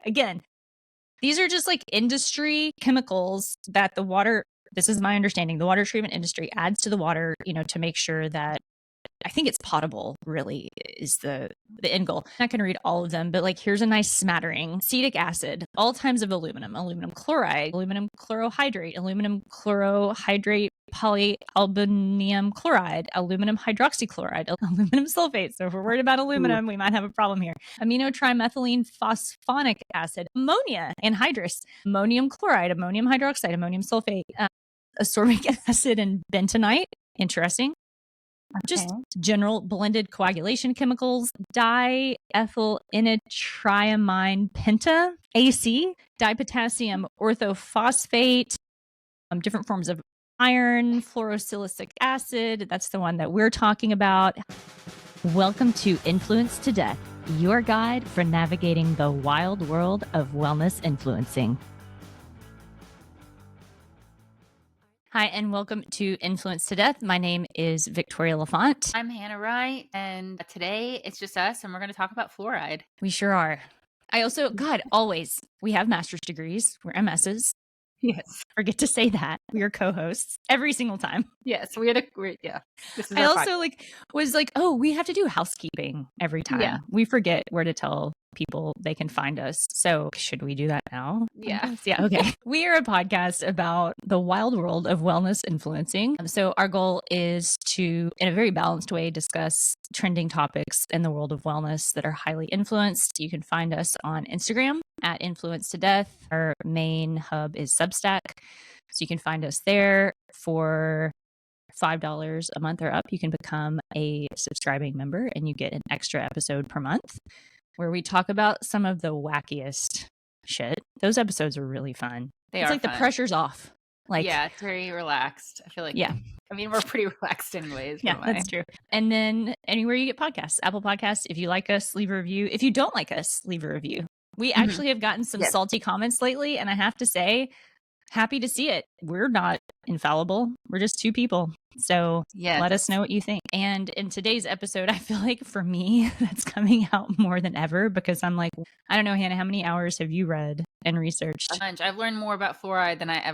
again, these are just like industry chemicals that the water, this is my understanding, the water treatment industry adds to the water, to make sure that I think it's potable, really, is the end goal. I'm not going to read all of them, but like here's a nice smattering. Acetic acid, all types of aluminum, aluminum chloride, aluminum chlorohydrate, aluminum chlorohydrate polyalbanium chloride, aluminum hydroxychloride, aluminum sulfate. So if we're worried about aluminum, we might have a problem here. Amino trimethylene phosphonic acid, ammonia anhydrous, ammonium chloride, ammonium hydroxide, ammonium sulfate, ascorbic acid, and bentonite. Interesting. Just general blended coagulation chemicals, diethyleneditriamine penta, AC, dipotassium orthophosphate, different forms of iron, fluorosilicic acid. That's the one that we're talking about. Welcome to Influence to Death, your guide for navigating the wild world of wellness influencing. Hi, and welcome to Influence to Death. My name is Victoria Lafont. I'm Hannah Wright, and today it's just us, and we're going to talk about fluoride. We sure are. I also, always, we have master's degrees. We're MSs. Yes. Forget to say that. We are co-hosts every single time. Yes, yeah. This is I also was like, oh, we have to do housekeeping every time. Yeah. We forget where to tell people they can find us. So should we do that now? Yeah. Yeah. Okay. We are a podcast about the wild world of wellness influencing. So our goal is to, in a very balanced way, discuss trending topics in the world of wellness that are highly influenced. You can find us on Instagram at Influence to Death. Our main hub is Substack. So you can find us there. For $5 a month or up, you can become a subscribing member and you get an extra episode per month where we talk about some of the wackiest shit. Those episodes are really fun. It's like fun. The pressure's off. Yeah, it's very relaxed. I feel like, I mean, we're pretty relaxed anyways. Yeah, that's true. And then anywhere you get podcasts, Apple Podcasts, if you like us, leave a review. If you don't like us, leave a review. We actually have gotten some salty comments lately, and I have to say, happy to see it. We're not infallible. We're just two people. So let us know what you think. And in today's episode, I feel like for me, that's coming out more than ever because I'm like, I don't know, Hannah, how many hours have you read and researched? A bunch. I've learned more about fluoride than I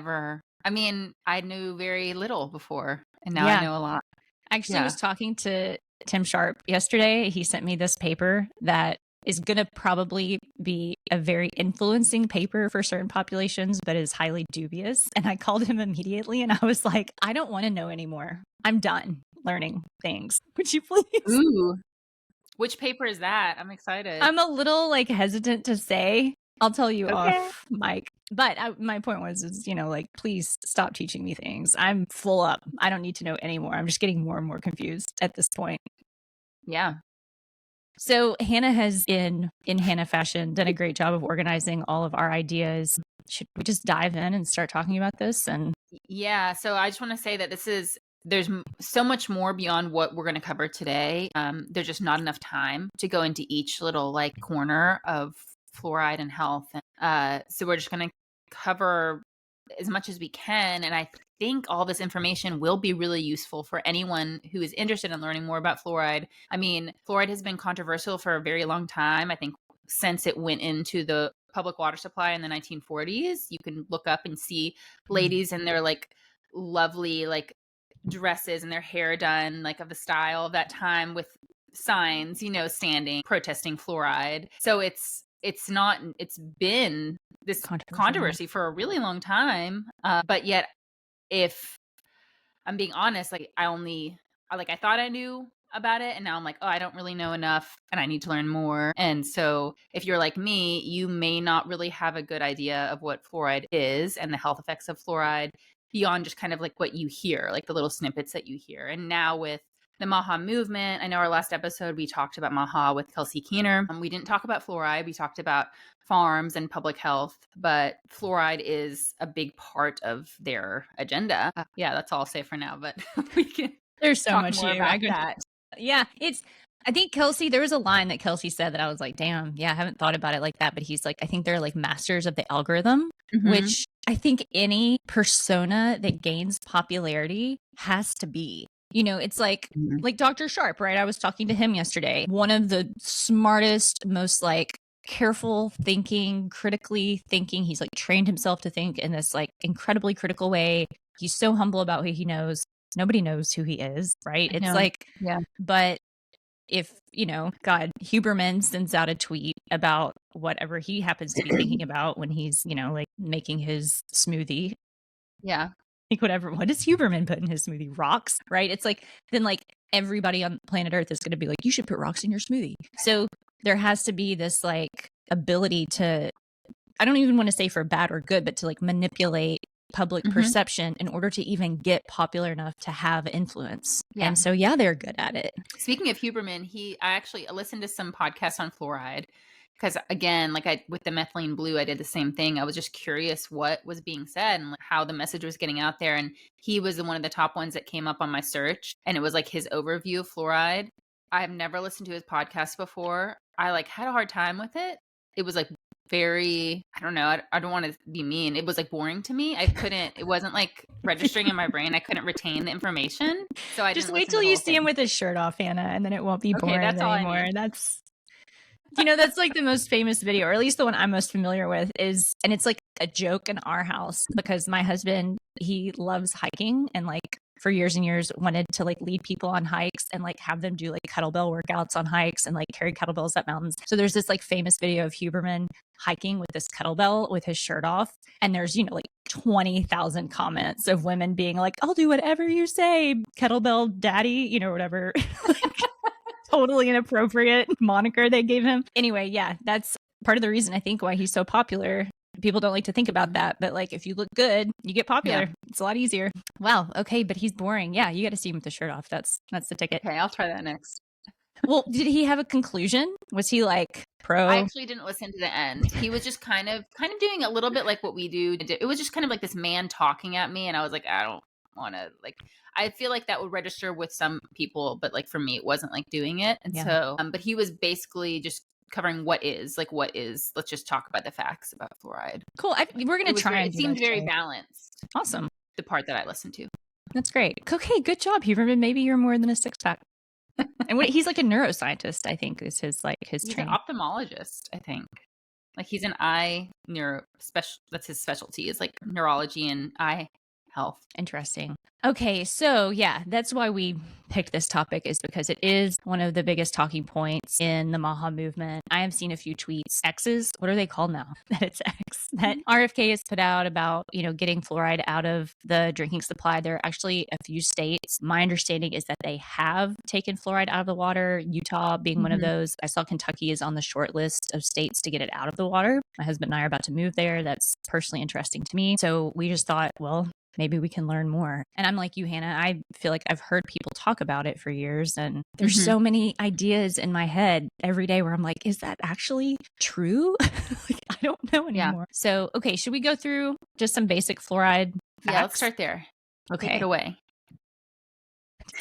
mean, I knew very little before, and now I know a lot. I actually was talking to Tim Sharp yesterday. He sent me this paper that is going to probably be a very influencing paper for certain populations, but is highly dubious. And I called him immediately and I was like, I don't want to know anymore. I'm done learning things. Would you please? Ooh. Which paper is that? I'm excited. I'm a little hesitant to say. I'll tell you off mic. But my point was, please stop teaching me things. I'm full up. I don't need to know anymore. I'm just getting more and more confused at this point. Yeah. So Hannah has, in Hannah fashion, done a great job of organizing all of our ideas. Should we just dive in and start talking about this? And yeah, so I just want to say that there's so much more beyond what we're going to cover today. There's just not enough time to go into each little corner of fluoride and health. So we're just going to cover as much as we can. And I think all this information will be really useful for anyone who is interested in learning more about fluoride. I mean, fluoride has been controversial for a very long time. I think since it went into the public water supply in the 1940s, you can look up and see ladies in their lovely dresses and their hair done of the style of that time with signs, standing, protesting fluoride. So it's been this controversy for a really long time. But yet, if I'm being honest, I thought I knew about it, and now I'm like, oh, I don't really know enough and I need to learn more. And so if you're like me, you may not really have a good idea of what fluoride is and the health effects of fluoride beyond just kind of what you hear, the little snippets that you hear. And now with the MAHA movement, I know our last episode, we talked about MAHA with Kelsey Keener. We didn't talk about fluoride. We talked about farms and public health, but fluoride is a big part of their agenda. Yeah, that's all I'll say for now, but we can There's so talk much more here. about that. Yeah, I think Kelsey, there was a line that Kelsey said that I was like, damn, yeah, I haven't thought about it like that. But he's like, I think they're masters of the algorithm, which I think any persona that gains popularity has to be. It's like Dr. Sharp, right? I was talking to him yesterday. One of the smartest, most careful thinking, critically thinking. He's like trained himself to think in this like incredibly critical way. He's so humble about who he knows. Nobody knows who he is, right? I It's know. like, Yeah. but if, God, Huberman sends out a tweet about whatever he happens to be thinking about when he's, like making his smoothie, Yeah. like whatever, what does Huberman put in his smoothie? Rocks, right? It's like, then like everybody on planet Earth is going to be like, you should put rocks in your smoothie. So there has to be this like ability to, I don't even want to say for bad or good, but to like manipulate public perception in order to even get popular enough to have influence. Yeah. And so, yeah, they're good at it. Speaking of Huberman, I actually listened to some podcasts on fluoride because, again, like with the methylene blue, I did the same thing. I was just curious what was being said and how the message was getting out there. And he was one of the top ones that came up on my search. And it was like his overview of fluoride. I've never listened to his podcast before. I like had a hard time with it. It was like very, I don't know, I don't want to be mean. It was like boring to me. It wasn't like registering in my brain. I couldn't retain the information. So I just didn't wait listen to till the you whole see thing. him with his shirt off, Hannah, and then it won't be boring that's all anymore. I need. That's like the most famous video, or at least the one I'm most familiar with is, and it's like a joke in our house because my husband, he loves hiking and like for years and years wanted to like lead people on hikes and like have them do like kettlebell workouts on hikes and like carry kettlebells up mountains. So there's this like famous video of Huberman hiking with this kettlebell with his shirt off. And there's, like 20,000 comments of women being like, I'll do whatever you say, kettlebell daddy, whatever. Like, totally inappropriate moniker they gave him. Anyway, yeah, that's part of the reason I think why he's so popular. People don't like to think about that, but like if you look good, you get popular. Yeah. It's a lot easier. Wow. Okay, but he's boring. Yeah, you got to see him with the shirt off. That's the ticket. Okay, I'll try that next. Well, did he have a conclusion? Was he like pro? I actually didn't listen to the end. He was just kind of doing a little bit like what we do. It was just kind of like this man talking at me, and I was like, I don't want to like. I feel like that would register with some people, but like for me, it wasn't like doing it. And so, but he was basically just covering what is. Let's just talk about the facts about fluoride. Cool. We're going to try. It seemed very balanced. Awesome. The part that I listened to. That's great. Okay, good job, Huberman. Maybe you're more than a six pack. And he's like a neuroscientist, I think, is his he's training. An ophthalmologist, I think. Like he's an eye that's his specialty, is like neurology and eye health. Interesting. Okay, so yeah, that's why we picked this topic, is because it is one of the biggest talking points in the Maha movement. I have seen a few tweets, X's, what are they called now? That it's X, that RFK has put out about, getting fluoride out of the drinking supply. There are actually a few states. My understanding is that they have taken fluoride out of the water, Utah being one of those. I saw Kentucky is on the short list of states to get it out of the water. My husband and I are about to move there. That's personally interesting to me. So we just thought, well, maybe we can learn more. And I'm like you, Hannah, I feel like I've heard people talk about it for years. And there's so many ideas in my head every day where I'm like, is that actually true? Like, I don't know anymore. Yeah. So, okay, should we go through just some basic fluoride facts? Yeah, let's start there. Okay. Take it away.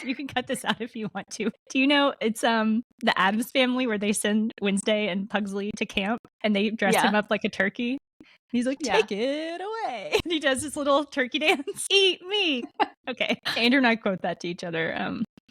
You can cut this out if you want to. Do you know it's the Addams Family where they send Wednesday and Pugsley to camp and they dress him up like a turkey? He's like, take it away. And he does this little turkey dance. Eat me. Okay. Andrew and I quote that to each other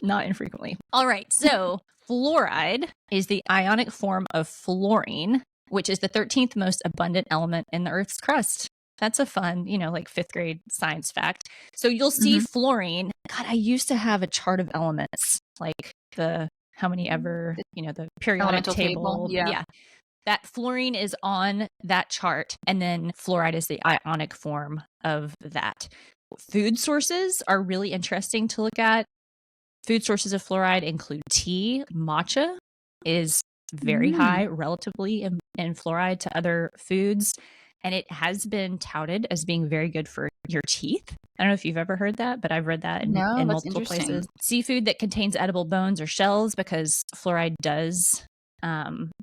not infrequently. All right. So fluoride is the ionic form of fluorine, which is the 13th most abundant element in the Earth's crust. That's a fun, like 5th grade science fact. So you'll see fluorine. God, I used to have a chart of elements, like the how many ever, the periodic table. Yeah. That fluorine is on that chart, and then fluoride is the ionic form of that. Food sources are really interesting to look at. Food sources of fluoride include tea. Matcha is very high relatively in fluoride to other foods, and it has been touted as being very good for your teeth. I don't know if you've ever heard that, but I've read that in multiple places. Seafood that contains edible bones or shells, because fluoride does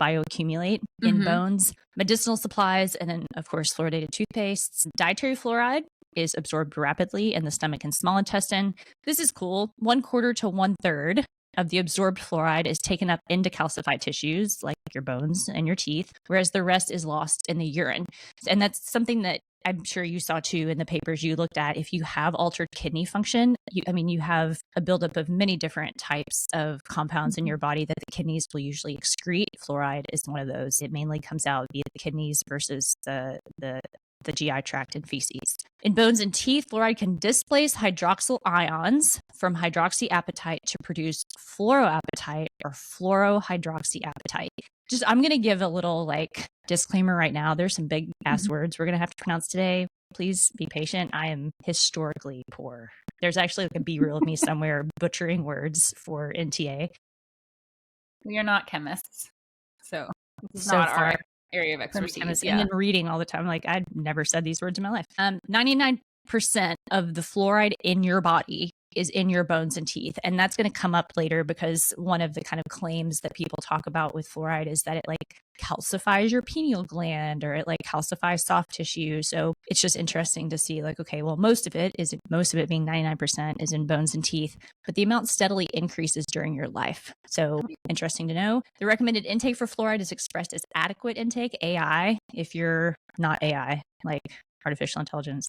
bioaccumulate in bones, medicinal supplies, and then, of course, fluoridated toothpastes. Dietary fluoride is absorbed rapidly in the stomach and small intestine. This is cool. 1/4 to 1/3 of the absorbed fluoride is taken up into calcified tissues like your bones and your teeth, whereas the rest is lost in the urine. And that's something that I'm sure you saw too in the papers you looked at, if you have altered kidney function, you have a buildup of many different types of compounds in your body that the kidneys will usually excrete. Fluoride is one of those. It mainly comes out via the kidneys versus the GI tract and feces. In bones and teeth, fluoride can displace hydroxyl ions from hydroxyapatite to produce fluoroapatite or fluorohydroxyapatite. I'm going to give a little disclaimer right now. There's some big ass words we're going to have to pronounce today. Please be patient. I am historically poor. There's actually a B-reel of me somewhere butchering words for NTA. We are not chemists, so this is not our area of expertise. And then reading all the time, I'd never said these words in my life. 99% of the fluoride in your body is in your bones and teeth. And that's going to come up later because one of the kind of claims that people talk about with fluoride is that it calcifies your pineal gland or it calcifies soft tissue. So it's just interesting to see okay, well, most of it being 99% is in bones and teeth, but the amount steadily increases during your life. So interesting to know. The recommended intake for fluoride is expressed as adequate intake, AI, if you're not AI, artificial intelligence.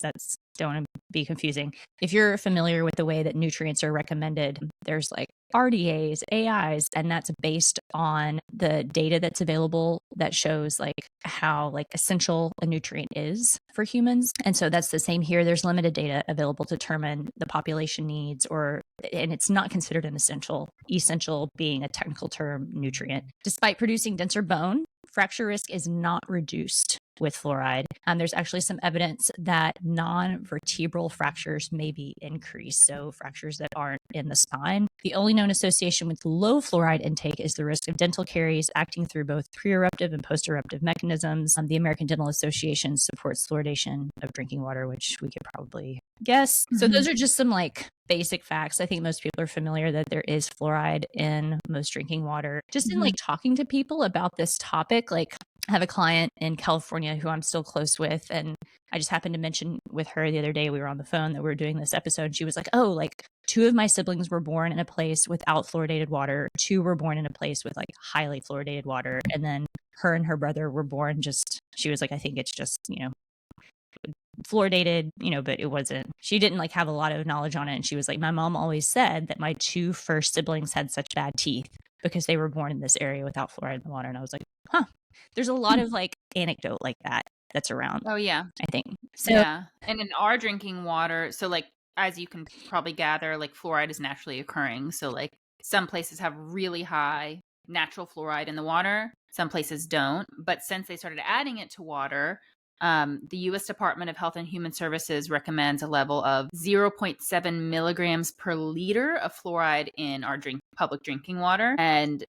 Don't want to be confusing. If you're familiar with the way that nutrients are recommended, there's RDAs, AIs, and that's based on the data that's available that shows how essential a nutrient is for humans. And so that's the same here. There's limited data available to determine the population needs, and it's not considered an essential being a technical term nutrient. Despite producing denser bone, fracture risk is not reduced with fluoride. There's actually some evidence that non-vertebral fractures may be increased, so fractures that aren't in the spine. The only known association with low fluoride intake is the risk of dental caries acting through both pre-eruptive and post-eruptive mechanisms. The American Dental Association supports fluoridation of drinking water, which we could probably guess. So those are just some basic facts. I think most people are familiar that there is fluoride in most drinking water. Just in talking to people about this topic, I have a client in California who I'm still close with, and I just happened to mention with her the other day, we were on the phone, that we were doing this episode. And she was like, oh, 2 of my siblings were born in a place without fluoridated water. 2 were born in a place with highly fluoridated water. And then her and her brother were born she was like, I think it's just, fluoridated, but it wasn't. She didn't have a lot of knowledge on it. And she was like, my mom always said that my 2 first siblings had such bad teeth because they were born in this area without fluoride in the water. And I was like, huh. There's a lot of anecdote that's around. Oh yeah, I think so. Yeah, and in our drinking water, so as you can probably gather, fluoride is naturally occurring. So some places have really high natural fluoride in the water, some places don't. But since they started adding it to water, the U.S. Department of Health and Human Services recommends a level of 0.7 milligrams per liter of fluoride in our public drinking water. And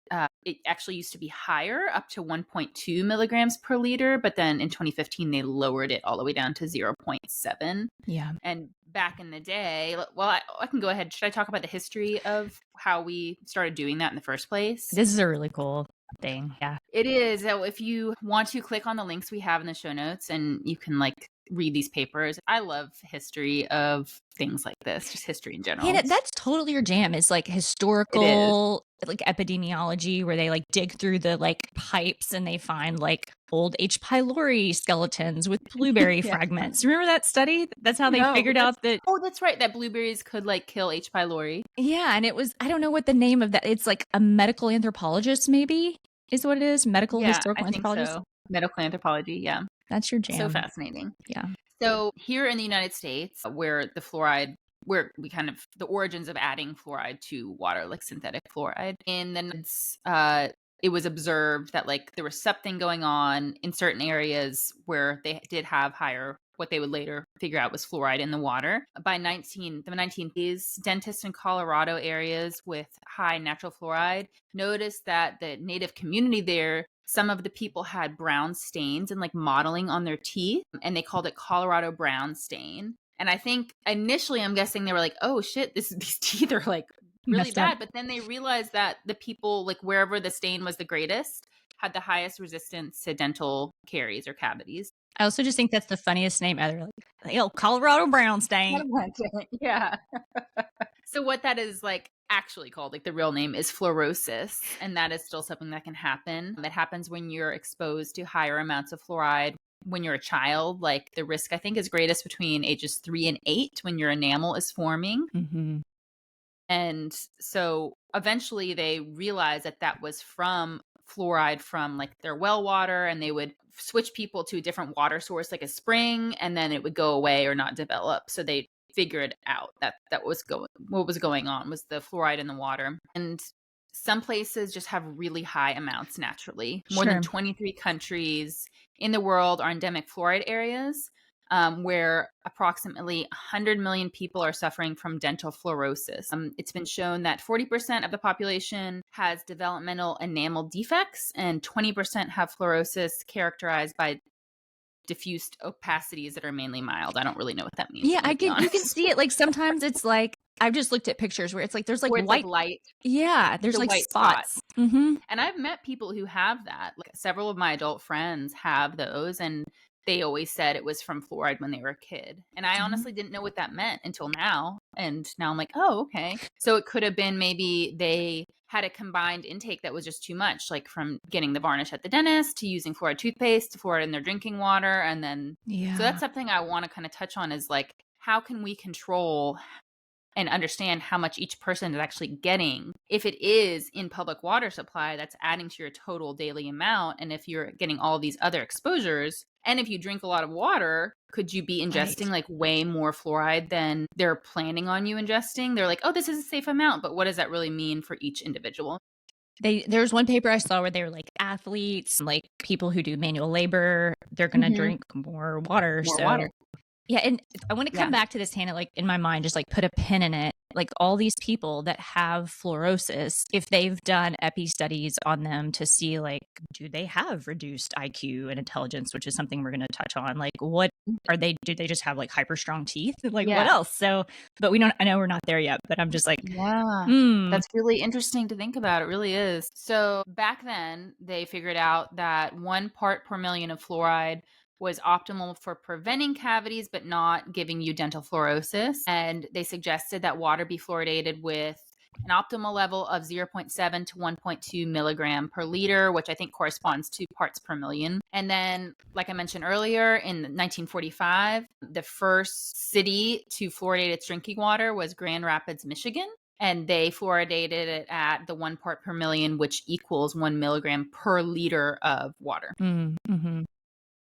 it actually used to be higher, up to 1.2 milligrams per liter. But then in 2015, they lowered it all the way down to 0.7. Yeah. And back in the day, well, I can go ahead. Should I talk about the history of how we started doing that in the first place? This is a really cool thing. Yeah, it is. So if you want to click on the links we have in the show notes, and you can read these papers. I love history of things like this, just history in general. Hey, that's totally your jam. It's historical, epidemiology, where they dig through the pipes and they find old H. pylori skeletons with blueberry fragments. Remember that study? That's how they figured out that. Oh, that's right. That blueberries could kill H. pylori. Yeah, and it was, I don't know what the name of that. It's a medical anthropologist, maybe is what it is. Historical anthropologist. So. Medical anthropology. Yeah. That's your jam. So fascinating. Yeah. So here in the United States, where the fluoride, where we the origins of adding fluoride to water, synthetic fluoride, it was observed that there was something going on in certain areas where they did have higher, what they would later figure out was fluoride in the water. By the 1980s, dentists in Colorado areas with high natural fluoride noticed that the native community there, some of the people had brown stains and mottling on their teeth, and they called it Colorado brown stain. And I think initially, I'm guessing they were like, oh shit, these teeth are really bad. But then they realized that the people wherever the stain was the greatest had the highest resistance to dental caries or cavities. I also just think that's the funniest name ever. Colorado brown stain. Yeah. So what that is actually called, the real name is fluorosis, and that is still something that can happen. It happens when you're exposed to higher amounts of fluoride when you're a child. Like the risk, I think, is greatest between ages 3 and 8 when your enamel is forming. Mm-hmm. And so eventually they realized that that was from fluoride from like their well water, and they would switch people to a different water source like a spring, and then it would go away or not develop. So they figured out that what was going on was the fluoride in the water. And some places just have really high amounts naturally. More than Sure. 23 countries in the world are endemic fluoride areas, where approximately 100 million people are suffering from dental fluorosis. It's been shown that 40% of the population has developmental enamel defects, and 20% have fluorosis characterized by diffused opacities that are mainly mild. I don't really know what that means. Yeah, I'm gonna be you can honest. see it. Like sometimes it's like I've just looked at pictures where it's like there's like Where it's like white. light, Yeah, there's the like white spot. spots. Mm-hmm. And I've met people who have that. Like several of my adult friends have those, and they always said it was from fluoride when they were a kid. And I honestly didn't know what that meant until now. And now I'm like, oh, okay. So it could have been maybe they had a combined intake that was just too much, like from getting the varnish at the dentist to using fluoride toothpaste to fluoride in their drinking water. And then, Yeah. so that's something I want to kind of touch on is like, how can we control and understand how much each person is actually getting? If it is in public water supply, that's adding to your total daily amount. And if you're getting all these other exposures, and if you drink a lot of water, could you be ingesting like way more fluoride than they're planning on you ingesting? They're like, oh, this is a safe amount, but what does that really mean for each individual? There's one paper I saw where they were like athletes, like people who do manual labor, they're gonna drink more water. More So water. yeah, and I want to come Yeah. back to this, Hannah, like in my mind, just like put a pin in it. Like all these people that have fluorosis, if they've done epi studies on them to see like, do they have reduced IQ and intelligence, which is something we're going to touch on. Like, what are they? Do they just have like hyper strong teeth? Like, what Yeah. else? So, but we don't. I know we're not there yet, but I'm just like, Yeah. That's really interesting to think about. It really is. So back then, they figured out that 1 part per million of fluoride was optimal for preventing cavities, but not giving you dental fluorosis. And they suggested that water be fluoridated with an optimal level of 0.7 to 1.2 milligram per liter, which I think corresponds to parts per million. And then, like I mentioned earlier, in 1945, the first city to fluoridate its drinking water was Grand Rapids, Michigan. And they fluoridated it at the 1 part per million, which equals 1 milligram per liter of water. mm-hmm.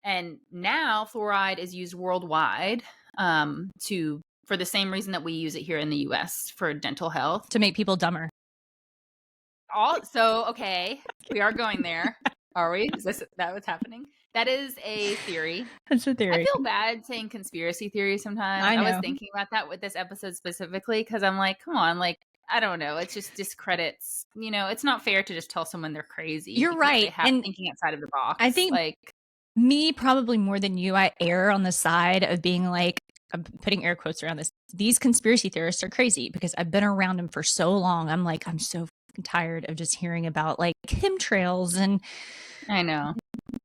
And now fluoride is used worldwide for the same reason that we use it here in the US for dental health. To make people dumber. So, okay, we are going there. Are we? Is that what's happening? That is a theory. That's a theory. I feel bad saying conspiracy theory sometimes. I know. I was thinking about that with this episode specifically because I'm like, come on, like, I don't know. It just discredits, it's not fair to just tell someone they're crazy. You're right. They have thinking outside of the box. I think like me probably more than you, I err on the side of being like, I'm putting air quotes around this. These conspiracy theorists are crazy because I've been around them for so long. I'm like, I'm so tired of just hearing about like chemtrails and I know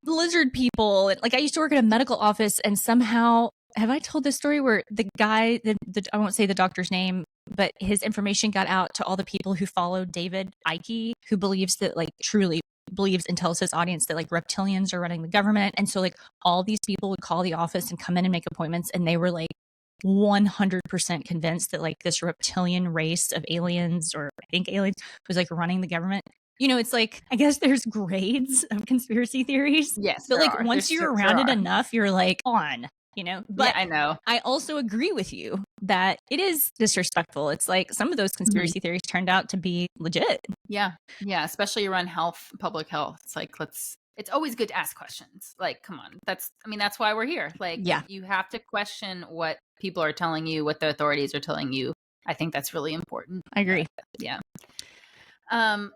lizard people. And like I used to work at a medical office, and somehow, have I told this story where the guy, I won't say the doctor's name, but his information got out to all the people who followed David Icke, who believes that like truly believes and tells his audience that like reptilians are running the government. And so like all these people would call the office and come in and make appointments, and they were like 100% convinced that like this reptilian race of aliens, or I think aliens, was like running the government. It's like, I guess there's grades of conspiracy theories. Yes, but like once you're around it enough, you're like on. But yeah, I know. I also agree with you that it is disrespectful. It's like some of those conspiracy theories turned out to be legit. Yeah. Especially around public health. It's like, it's always good to ask questions. Like, come on. That's why we're here. Like, you have to question what people are telling you, what the authorities are telling you. I think that's really important. I agree. Yeah.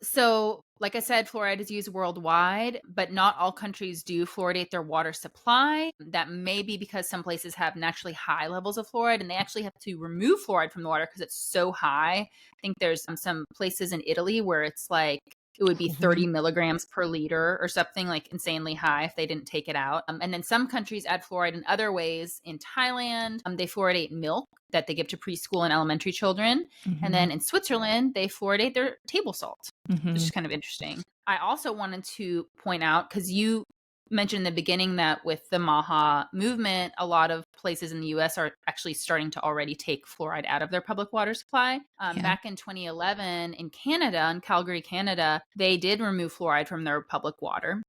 So like I said, fluoride is used worldwide, but not all countries do fluoridate their water supply. That may be because some places have naturally high levels of fluoride, and they actually have to remove fluoride from the water because it's so high. I think there's some places in Italy where it's like, it would be 30 milligrams per liter or something like insanely high if they didn't take it out. And then some countries add fluoride in other ways. In Thailand, they fluoridate milk that they give to preschool and elementary children. And then in Switzerland, they fluoridate their table salt, which is kind of interesting. I also wanted to point out, because you mentioned in the beginning that with the MAHA movement, a lot of places in the US are actually starting to already take fluoride out of their public water supply. Yeah. Back in 2011 in Canada, in Calgary, Canada, they did remove fluoride from their public water.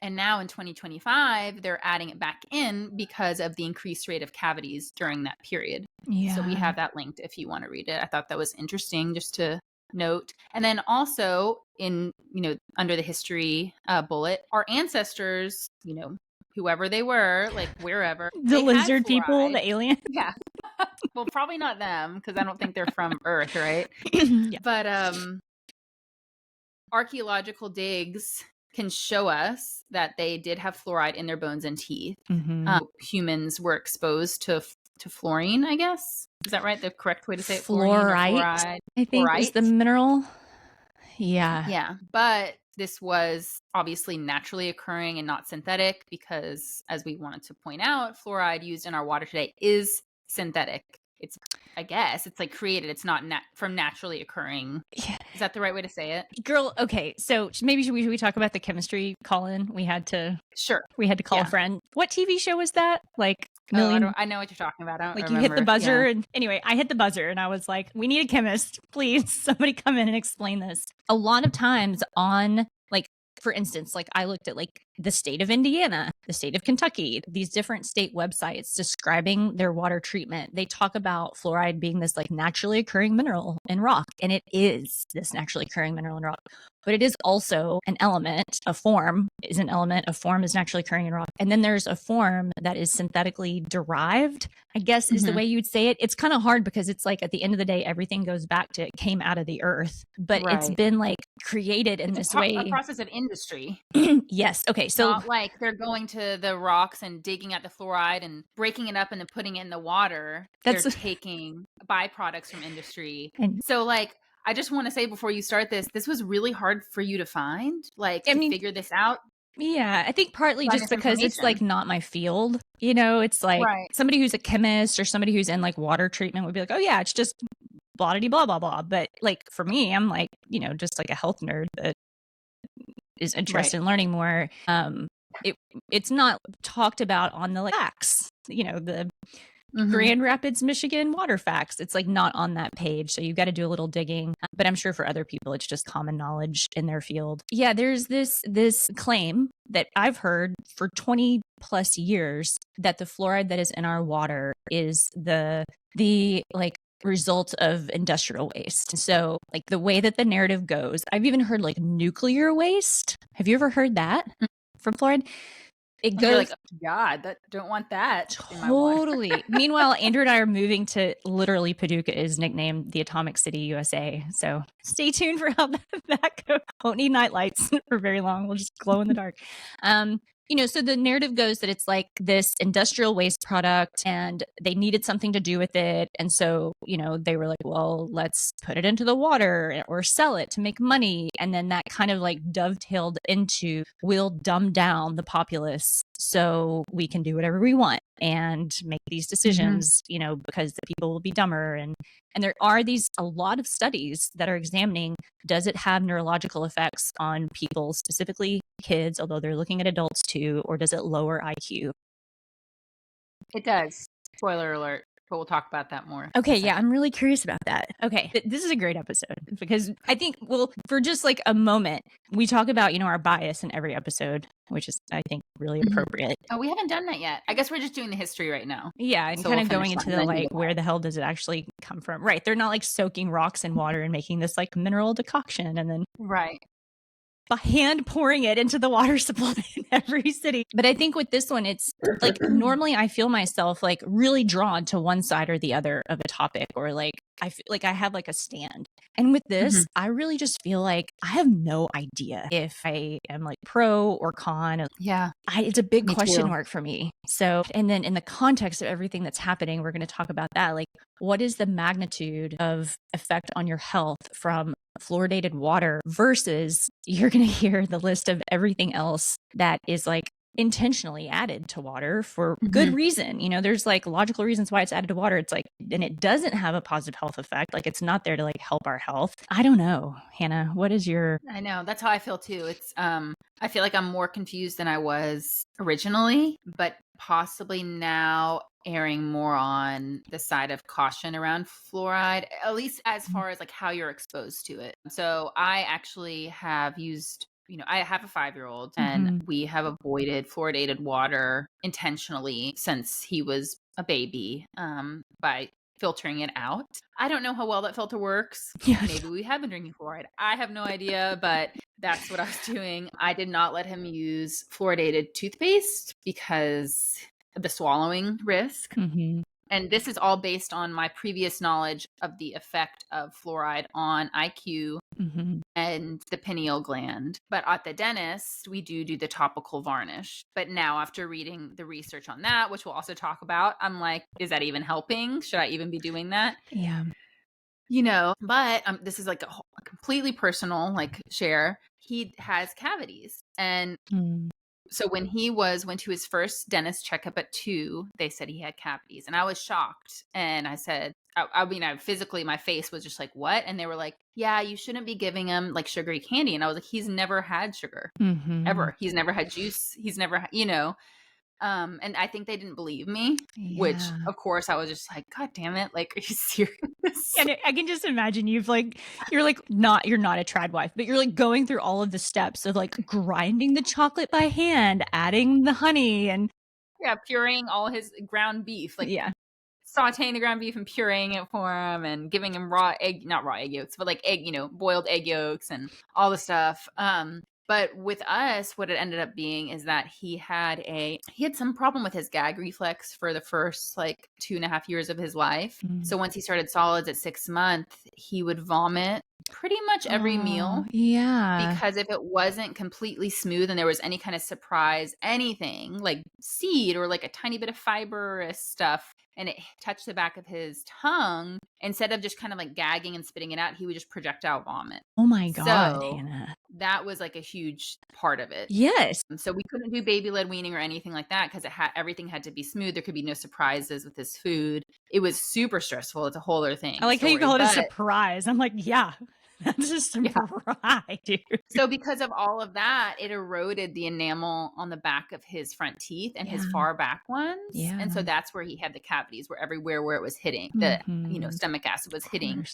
And now in 2025, they're adding it back in because of the increased rate of cavities during that period. Yeah. So we have that linked if you want to read it. I thought that was interesting just to note. And then also in, under the history bullet, our ancestors, whoever they were, like wherever, The they had lizard people, fluoride. the alien. Yeah. Well, probably not them because I don't think they're from Earth, right? Yeah. But archaeological digs can show us that they did have fluoride in their bones and teeth. Humans were exposed to fluorine, I guess. Is that right? The correct way to say it? Fluoride, I think, is the mineral. Yeah. Yeah. But this was obviously naturally occurring and not synthetic because, as we wanted to point out, fluoride used in our water today is synthetic. It's, I guess, it's like created. It's not from naturally occurring. Yeah. Is that the right way to say it? Girl, okay. So maybe should we talk about the chemistry call-in? We had to call a friend. What TV show was that? Like I know what you're talking about. I don't remember. You hit the buzzer and anyway, I hit the buzzer and I was like, we need a chemist. Please, somebody come in and explain this. A lot of times on for instance, I looked at the state of Indiana, the state of Kentucky, these different state websites describing their water treatment. They talk about fluoride being this naturally occurring mineral in rock. And it is this naturally occurring mineral in rock. But it is also an element. A form is an element. A form is naturally occurring in rock. And then there's a form that is synthetically derived, I guess is the way you would say it. It's kind of hard because it's at the end of the day, everything goes back to it came out of the earth. But it's been created in this way. A process of industry. Yes. Okay. So not like they're going to the rocks and digging at the fluoride and breaking it up and then putting it in the water. They're taking byproducts from industry. So I just want to say before you start this was really hard for you to find, to figure this out. Yeah, I think partly just because it's not my field. It's somebody who's a chemist or somebody who's in water treatment would be like, oh yeah, it's just blah blah blah blah. But for me, I'm just a health nerd that is interested in learning more. It's not talked about on the facts, the Grand Rapids, Michigan water facts. It's not on that page. So you've got to do a little digging. But I'm sure for other people, it's just common knowledge in their field. Yeah, there's this claim that I've heard for 20 plus years that the fluoride that is in our water is the result of industrial waste. So the way that the narrative goes, I've even heard nuclear waste. Have you ever heard that from fluoride? It goes oh God, don't want that. Totally. Meanwhile, Andrew and I are moving to literally Paducah is nicknamed the Atomic City, USA. So stay tuned for how that goes. Won't need night lights for very long. We'll just glow in the dark. So the narrative goes that it's this industrial waste product and they needed something to do with it. And so, they were like, well, let's put it into the water or sell it to make money. And then that kind of dovetailed into we'll dumb down the populace so we can do whatever we want and make these decisions, because the people will be dumber. And there are a lot of studies that are examining, does it have neurological effects on people, specifically kids, although they're looking at adults too, or does it lower IQ? It does. Spoiler alert. But we'll talk about that more. Okay, yeah, I'm really curious about that. Okay, this is a great episode because I think, for just a moment, we talk about, our bias in every episode, which is, I think, really appropriate. Oh, we haven't done that yet. I guess we're just doing the history right now. Yeah, and so kind of going into the, where the hell does it actually come from? Right, they're not, soaking rocks in water and making this, mineral decoction and then... Right. Hand pouring it into the water supply in every city. But I think with this one, it's normally I feel myself really drawn to one side or the other of a topic, or I feel I have a stand. And with this, I really just feel I have no idea if I am pro or con. Yeah. It's a big question mark for me. So, and then in the context of everything that's happening, we're going to talk about that. What is the magnitude of effect on your health from fluoridated water versus you're going to hear the list of everything else that is intentionally added to water for good reason. There's logical reasons why it's added to water. It's and it doesn't have a positive health effect. It's not there to help our health. I don't know, Hannah, what is your... I know, that's how I feel too. It's I feel like I'm more confused than I was originally, but possibly now erring more on the side of caution around fluoride, at least as far as like how you're exposed to it. So I actually have used, I have a 5-year-old and Mm-hmm. we have avoided fluoridated water intentionally since he was a baby, by filtering it out. I don't know how well that filter works. Yes. Maybe we have been drinking fluoride. I have no idea, but that's what I was doing. I did not let him use fluoridated toothpaste because of the swallowing risk. Mm-hmm. And this is all based on my previous knowledge of the effect of fluoride on IQ Mm-hmm. and the pineal gland. But at the dentist, we do the topical varnish. But now, after reading the research on that, which we'll also talk about, I'm like, is that even helping? Should I even be doing that? Yeah. But this is like a completely personal like share. He has cavities, and Mm. so when he went to his first dentist checkup at 2, they said he had cavities, and I was shocked. And I said, I mean, I physically, my face was just like, what? And they were like, yeah, you shouldn't be giving him like sugary candy. And I was like, he's never had sugar Mm-hmm. ever. He's never had juice. He's never, and I think they didn't believe me, which Yeah. of course I was just like, God damn it. Like, are you serious? And I can just imagine you're not a trad wife, but you're like going through all of the steps of like grinding the chocolate by hand, adding the honey, and Yeah, pureeing all his ground beef, like yeah. sauteing the ground beef and pureeing it for him and giving him raw egg, not raw egg yolks, but like egg, boiled egg yolks and all the stuff. But with us, what it ended up being is that he had some problem with his gag reflex for the first like 2.5 years of his life. Mm. So once he started solids at 6 months, he would vomit pretty much every meal. Yeah. Because if it wasn't completely smooth and there was any kind of surprise, anything like seed or like a tiny bit of fibrous stuff, and it touched the back of his tongue, instead of just kind of like gagging and spitting it out, he would just projectile vomit. Oh my God, So Hannah. that was like a huge part of it. Yes. So we couldn't do baby led weaning or anything like that because everything had to be smooth. There could be no surprises with his food. It was super stressful. It's a whole other thing. I like how you call it a surprise. I'm like, yeah, that's a surprise, dude. So because of all of that, it eroded the enamel on the back of his front teeth and his far back ones. Yeah. And so that's where he had the cavities, where everywhere where it was hitting, stomach acid was hitting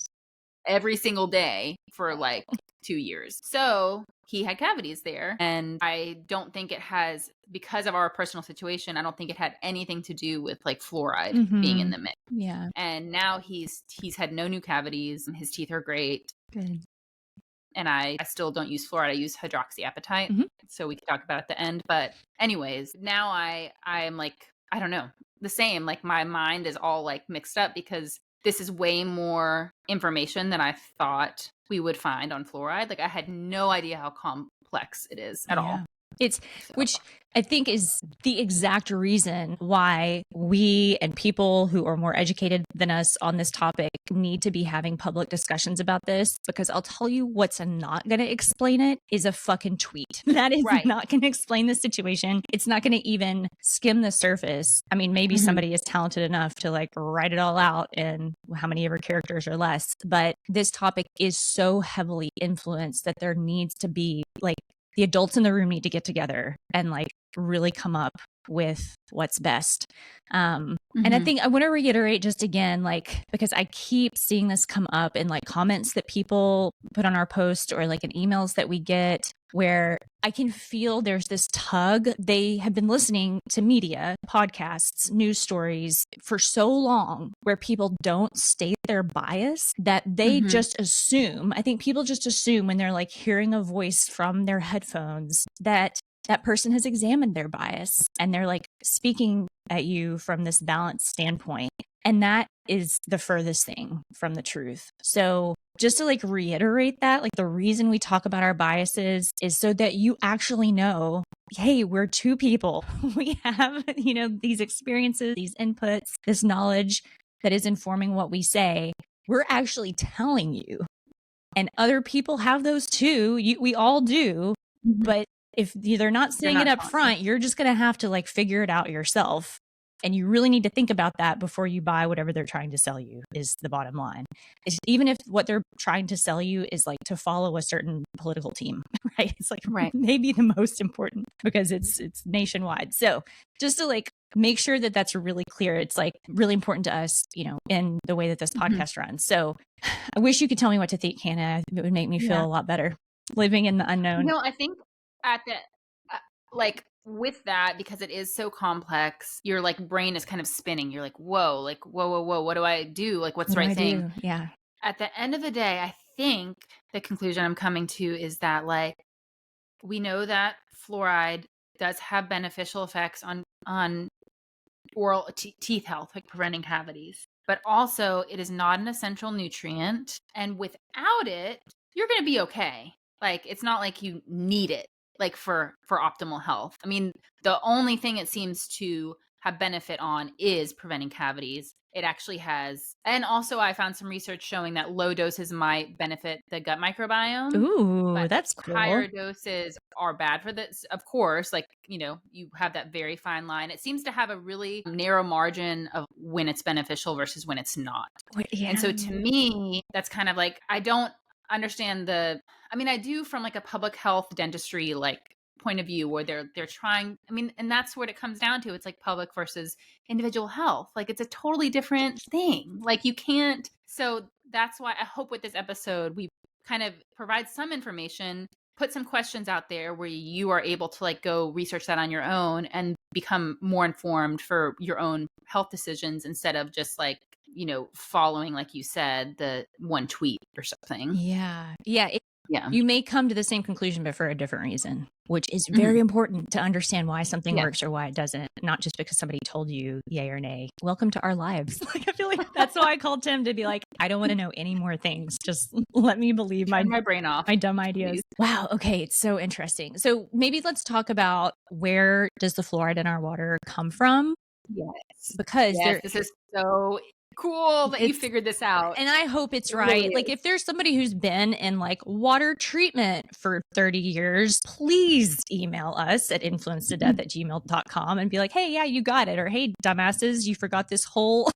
every single day for like 2 years. So he had cavities there. And I don't think it has, because of our personal situation, I don't think it had anything to do with like fluoride being in the mix. Yeah. And now he's had no new cavities. His teeth are great. Good. And I still don't use fluoride. I use hydroxyapatite. So we can talk about it at the end. But anyways, now I'm like, I don't know, the same. Like my mind is all like mixed up because this is way more information than I thought we would find on fluoride. Like I had no idea how complex it is at all. Which I think is the exact reason why we and people who are more educated than us on this topic need to be having public discussions about this, because I'll tell you what's not going to explain it is a fucking tweet. That is not going to explain the situation. It's not going to even skim the surface. I mean, maybe somebody is talented enough to like write it all out in how many ever characters or less, but this topic is so heavily influenced that there needs to be like, the adults in the room need to get together and like really come up with what's best. And I think I want to reiterate just again, like, because I keep seeing this come up in like comments that people put on our post or like in emails that we get, where I can feel there's this tug. They have been listening to media, podcasts, news stories for so long where people don't state their bias that they just assume. I think people just assume when they're like hearing a voice from their headphones that that person has examined their bias and they're like speaking at you from this balanced standpoint. And that is the furthest thing from the truth. So just to like reiterate that, like the reason we talk about our biases is so that you actually know, hey, we're two people. We have, these experiences, these inputs, this knowledge that is informing what we say. We're actually telling you. And other people have those too. We all do. But if they're not saying it up front, you're just going to have to like figure it out yourself. And you really need to think about that before you buy whatever they're trying to sell you, is the bottom line. Even if what they're trying to sell you is like to follow a certain political team, right? It's like maybe the most important because it's nationwide. So just to like make sure that that's really clear. It's like really important to us, in the way that this podcast runs. So I wish you could tell me what to think, Hannah. It would make me feel a lot better living in the unknown. No, I think at the like with that, because it is so complex, your like brain is kind of spinning. You're like, whoa, what do I do? Like, what's the right thing? Yeah. At the end of the day, I think the conclusion I'm coming to is that like we know that fluoride does have beneficial effects on oral teeth health, like preventing cavities. But also, it is not an essential nutrient, and without it, you're going to be okay. Like, it's not like you need it, like for optimal health. I mean, the only thing it seems to have benefit on is preventing cavities. It actually has, and also I found some research showing that low doses might benefit the gut microbiome. Ooh, that's cool. Higher doses are bad for this, of course. Like, you have that very fine line. It seems to have a really narrow margin of when it's beneficial versus when it's not. Yeah. And so to me, that's kind of like, I don't understand I do from like a public health dentistry like point of view where they're trying, and that's what it comes down to. It's like public versus individual health. Like it's a totally different thing. Like you can't. So that's why I hope with this episode we kind of provide some information, put some questions out there where you are able to like go research that on your own and become more informed for your own health decisions instead of just like, following, like you said, the one tweet or something. Yeah. You may come to the same conclusion, but for a different reason, which is very important to understand why something works or why it doesn't, not just because somebody told you yay or nay. Welcome to our lives. Like, I feel like that's why I called Tim, to be like, I don't want to know any more things. Just let me believe my brain off, my dumb ideas. Please. Wow. Okay. It's so interesting. So maybe let's talk about, where does the fluoride in our water come from? Yes. Because this is so cool that you figured this out. And I hope it's right. Really, like if there's somebody who's been in like water treatment for 30 years, please email us at influencetodeath@gmail.com and be like, hey, yeah, you got it. Or, hey, dumbasses, you forgot this whole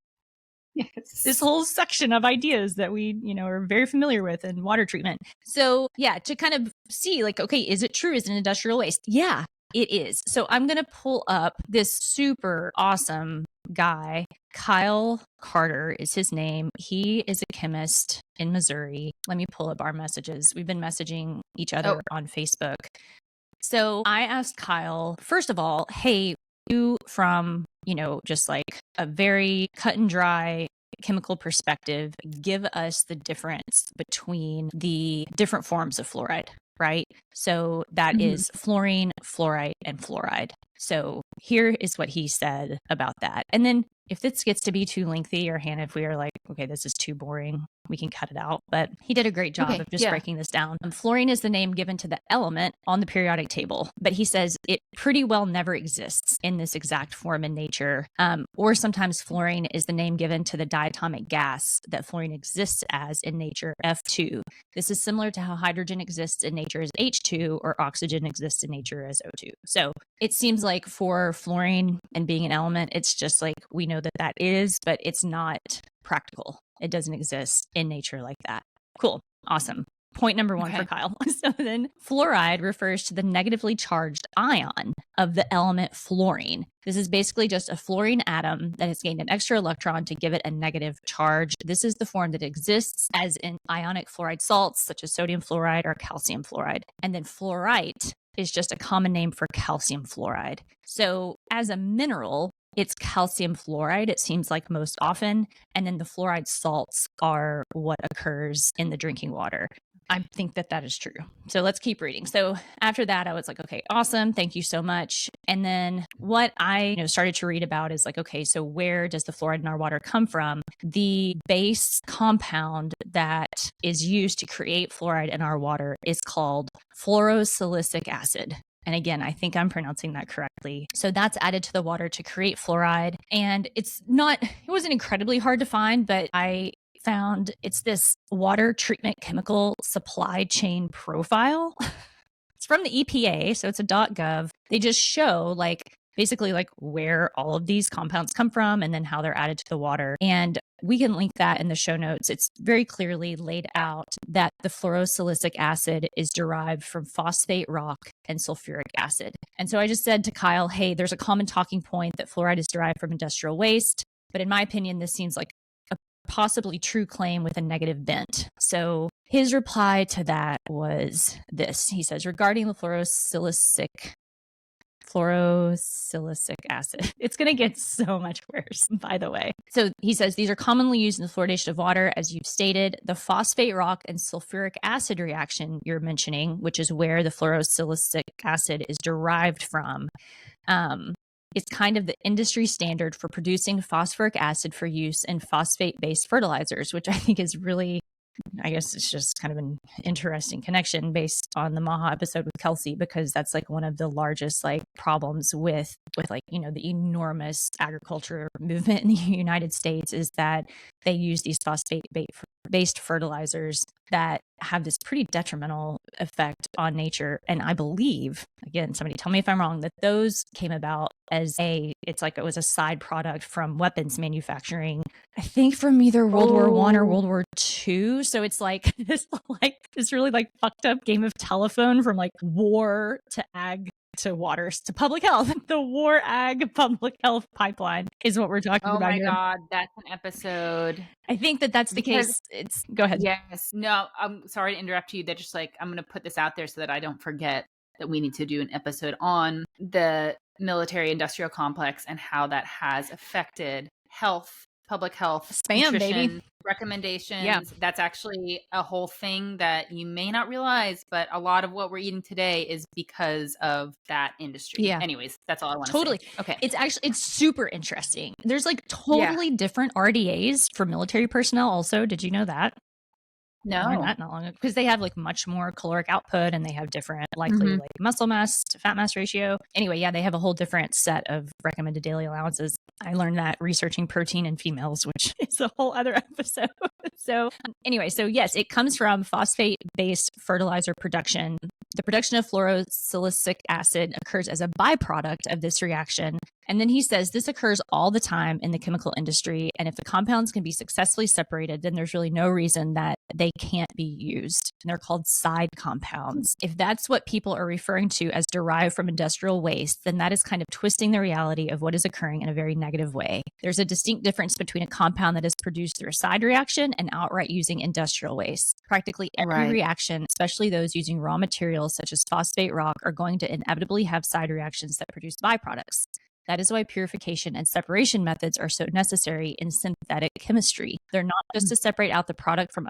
this whole section of ideas that we, are very familiar with in water treatment. So yeah, to kind of see like, okay, is it true? Is it industrial waste? Yeah, it is. So I'm going to pull up this super awesome guy. Kyle Carter is his name. He is a chemist in Missouri. Let me pull up our messages. We've been messaging each other on Facebook. So I asked Kyle, first of all, hey, you from, just like a very cut and dry chemical perspective, give us the difference between the different forms of fluoride, right? So that is fluorine, fluorite, and fluoride. So here is what he said about that. And then if this gets to be too lengthy, or Hannah, if we are like, okay, this is too boring, we can cut it out. But he did a great job of just breaking this down. Fluorine is the name given to the element on the periodic table, but he says it pretty well never exists in this exact form in nature. Or sometimes fluorine is the name given to the diatomic gas that fluorine exists as in nature, F2. This is similar to how hydrogen exists in nature as H2 or oxygen exists in nature as O2. So it seems like for fluorine and being an element, it's just like we know that is, but it's not practical. It doesn't exist in nature like that. Cool. Awesome. Point number one for Kyle. So then fluoride refers to the negatively charged ion of the element fluorine. This is basically just a fluorine atom that has gained an extra electron to give it a negative charge. This is the form that exists as in ionic fluoride salts, such as sodium fluoride or calcium fluoride. And then fluorite is just a common name for calcium fluoride. So as a mineral, it's calcium fluoride, it seems like most often. And then the fluoride salts are what occurs in the drinking water. I think that is true. So let's keep reading. So after that, I was like, okay, awesome. Thank you so much. And then what I started to read about is like, okay, so where does the fluoride in our water come from? The base compound that is used to create fluoride in our water is called fluorosilicic acid. And again, I think I'm pronouncing that correctly. So that's added to the water to create fluoride. And it wasn't incredibly hard to find, but I found it's this water treatment chemical supply chain profile. It's from the EPA, so it's a .gov. They just show like basically like where all of these compounds come from and then how they're added to the water. And we can link that in the show notes. It's very clearly laid out that the fluorosilicic acid is derived from phosphate rock and sulfuric acid. And so I just said to Kyle, hey, there's a common talking point that fluoride is derived from industrial waste. But in my opinion, this seems like a possibly true claim with a negative bent. So his reply to that was this. He says, regarding the fluorosilicic acid. It's going to get so much worse, by the way. So he says these are commonly used in the fluoridation of water, as you've stated. The phosphate rock and sulfuric acid reaction you're mentioning, which is where the fluorosilicic acid is derived from, it's kind of the industry standard for producing phosphoric acid for use in phosphate-based fertilizers, which I think is really, I guess it's just kind of an interesting connection based on the Maha episode with Kelsey, because that's like one of the largest like problems with like, you know, the enormous agriculture movement in the United States is that they use these phosphate-based fertilizers that have this pretty detrimental effect on nature. And I believe, again, somebody tell me if I'm wrong, that those came about as it's like it was a side product from weapons manufacturing, I think from either World War I or World War II. So it's like this really like fucked up game of telephone from like war to ag to waters to public health. The war ag public health pipeline is what we're talking about. Oh my here. God, that's an episode. I think that's the case. Go ahead. Yes. No, I'm sorry to interrupt you. That just like, I'm going to put this out there so that I don't forget that we need to do an episode on the military industrial complex and how that has affected health, public health, spam, baby. Recommendations. Yeah. That's actually a whole thing that you may not realize, but a lot of what we're eating today is because of that industry. Yeah. Anyways, that's all I want to Totally. say. Okay. It's super interesting. There's like totally different RDAs for military personnel also. Did you know that? No. I learned that not long ago, because they have like much more caloric output and they have different likely like muscle mass to fat mass ratio. Anyway, yeah, they have a whole different set of recommended daily allowances. I learned that researching protein in females, which is a whole other episode. So anyway, so yes, it comes from phosphate-based fertilizer production. The production of fluorosilicic acid occurs as a byproduct of this reaction. And then he says this occurs all the time in the chemical industry. And if the compounds can be successfully separated, then there's really no reason that they can't be used. And they're called side compounds. If that's what people are referring to as derived from industrial waste, then that is kind of twisting the reality of what is occurring in a very negative way. There's a distinct difference between a compound that is produced through a side reaction and outright using industrial waste. Practically every reaction, especially those using raw materials such as phosphate rock, are going to inevitably have side reactions that produce byproducts. That is why purification and separation methods are so necessary in synthetic chemistry. They're not just to separate out the product from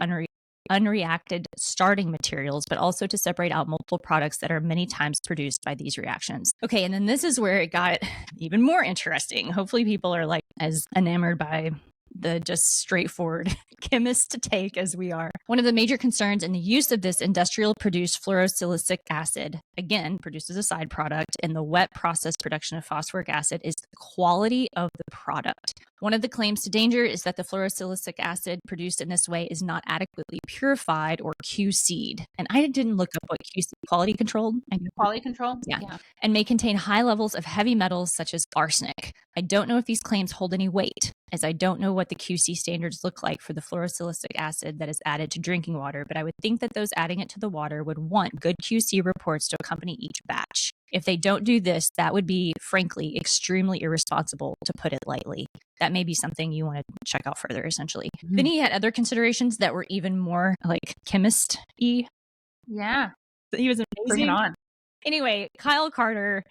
unreacted starting materials, but also to separate out multiple products that are many times produced by these reactions. Okay, and then this is where it got even more interesting. Hopefully people are like as enamored by the just straightforward chemist take as we are. One of the major concerns in the use of this industrial produced fluorosilicic acid, again, produced as a side product in the wet process production of phosphoric acid, is the quality of the product. One of the claims to danger is that the fluorosilicic acid produced in this way is not adequately purified or QC'd. And I didn't look up what QC, quality controlled. Quality control? Yeah. And may contain high levels of heavy metals such as arsenic. I don't know if these claims hold any weight, as I don't know what the QC standards look like for the fluorosilicic acid that is added to drinking water, but I would think that those adding it to the water would want good QC reports to accompany each batch. If they don't do this, that would be, frankly, extremely irresponsible, to put it lightly. That may be something you want to check out further, essentially. Then he had other considerations that were even more like chemist-y. Yeah. He was amazing. Bring it on. Anyway, Kyle Carter,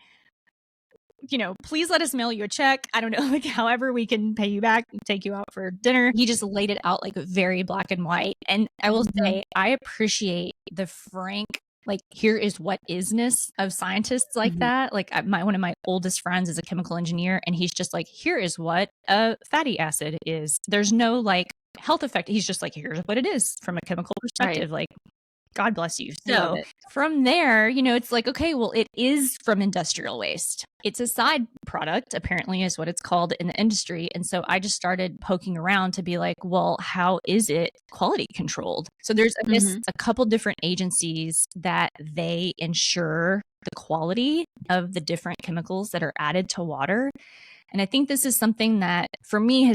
please let us mail you a check. I don't know, like however we can pay you back, take you out for dinner. He just laid it out like very black and white. And I will say, I appreciate the frank, like, here is what isness of scientists like that. Like one of my oldest friends is a chemical engineer, and he's just like, here is what a fatty acid is. There's no like health effect. He's just like, here's what it is from a chemical perspective. Like, God bless you. I love So it. from there, it's like, okay, well, it is from industrial waste. It's a side product, apparently, is what it's called in the industry. And so I just started poking around to be like, well, how is it quality controlled? So there's, I guess, a couple different agencies that they ensure the quality of the different chemicals that are added to water. And I think this is something that for me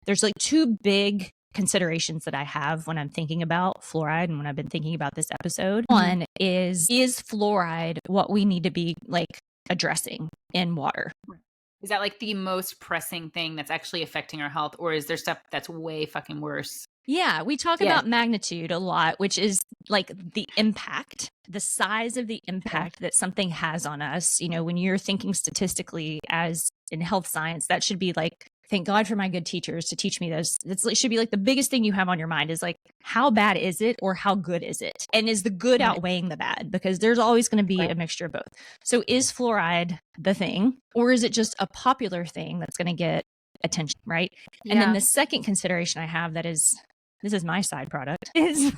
there's like two big considerations that I have when I'm thinking about fluoride and when I've been thinking about this episode. One is fluoride what we need to be like addressing in water? Is that like the most pressing thing that's actually affecting our health, or is there stuff that's way fucking worse? Yeah, we talk about magnitude a lot, which is like the impact, the size of the impact that something has on us. When you're thinking statistically as in health science, that should be like, thank God for my good teachers to teach me this. It should be like the biggest thing you have on your mind is like, how bad is it or how good is it? And is the good outweighing the bad? Because there's always going to be a mixture of both. So is fluoride the thing, or is it just a popular thing that's going to get attention, right? And then the second consideration I have this is my side product, is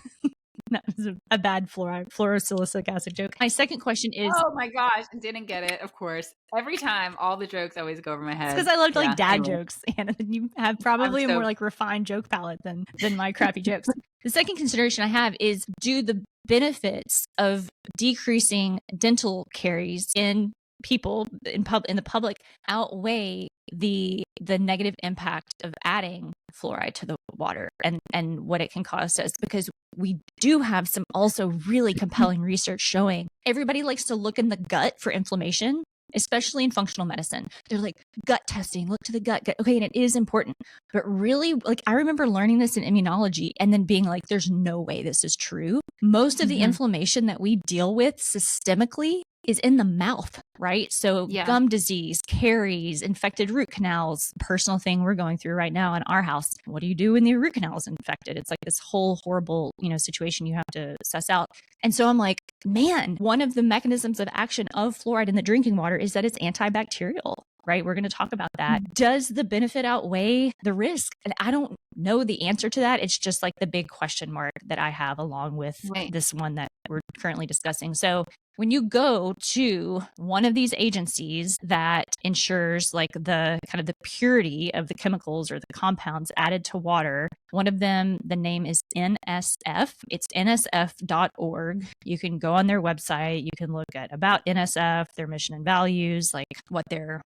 that was a bad fluorosilicic acid joke. My second question is, oh my gosh, I didn't get it. Of course, every time all the jokes always go over my head. It's because I loved like dad jokes, and you have probably a more like refined joke palette than my crappy jokes. The second consideration I have is, do the benefits of decreasing dental caries in people in the public outweigh the negative impact of adding fluoride to the water and what it can cause us? Because we do have some also really compelling research showing everybody likes to look in the gut for inflammation, especially in functional medicine. They're like, gut testing, look to the gut. Okay, and it is important. But really, like, I remember learning this in immunology and then being like, there's no way this is true. Most of the inflammation that we deal with systemically is in the mouth, right? So gum disease, caries, infected root canals, personal thing we're going through right now in our house. What do you do when the root canal is infected? It's like this whole horrible, situation you have to suss out. And so I'm like, man, one of the mechanisms of action of fluoride in the drinking water is that it's antibacterial, right? We're going to talk about that. Does the benefit outweigh the risk? And I don't know the answer to that. It's just like the big question mark that I have along with this one that we're currently discussing. So when you go to one of these agencies that ensures like the kind of the purity of the chemicals or the compounds added to water, one of them, the name is NSF. It's nsf.org. You can go on their website. You can look at about NSF, their mission and values, like what their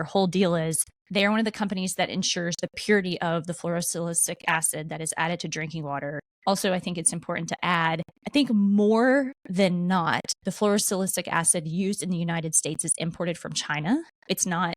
whole deal is. They are one of the companies that ensures the purity of the fluorosilicic acid that is added to drinking water. Also, I think it's important to add, I think more than not, the fluorosilicic acid used in the United States is imported from China. It's not.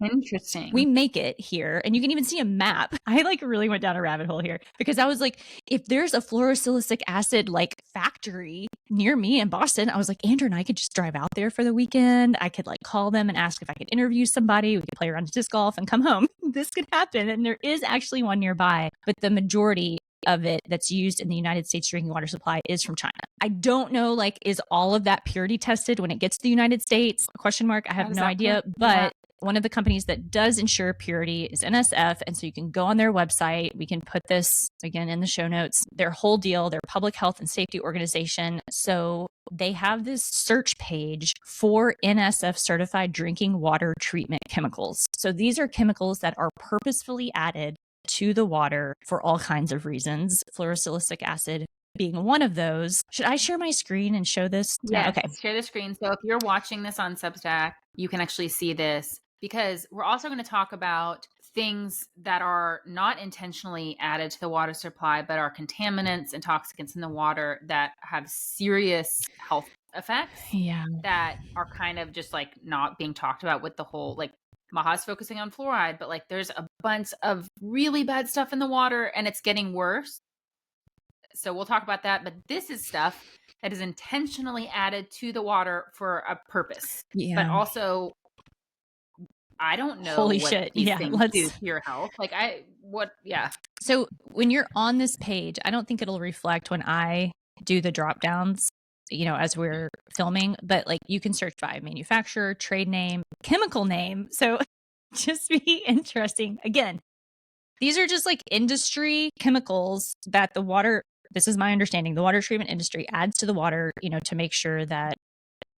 Interesting. We make it here, and you can even see a map. I like really went down a rabbit hole here because I was like, if there's a fluorosilicic acid like factory near me in Boston, I was like, Andrew and I could just drive out there for the weekend. I could like call them and ask if I could interview somebody. We could play around disc golf and come home. This could happen. And there is actually one nearby, but the majority of it that's used in the United States drinking water supply is from China. I don't know, like, is all of that purity tested when it gets to the United States? Question mark. I have no idea, but one of the companies that does ensure purity is NSF. And so you can go on their website. We can put this again in the show notes. Their whole deal, their public health and safety organization. So they have this search page for NSF certified drinking water treatment chemicals. So these are chemicals that are purposefully added to the water for all kinds of reasons. Fluorosilicic acid being one of those. Should I share my screen and show this? Yeah, okay. Share the screen. So if you're watching this on Substack, you can actually see this, because we're also going to talk about things that are not intentionally added to the water supply, but are contaminants and toxicants in the water that have serious health effects that are kind of just like not being talked about with the whole, like, Maha's focusing on fluoride, but like there's a bunch of really bad stuff in the water and it's getting worse. So we'll talk about that. But this is stuff that is intentionally added to the water for a purpose. But also, I don't know Holy what shit. these things do to your health. Like So when you're on this page, I don't think it'll reflect when I do the drop downs, as we're filming, but like you can search by manufacturer, trade name, chemical name. So just be interesting. Again, these are just like industry chemicals that the water this is my understanding, the water treatment industry adds to the water, to make sure that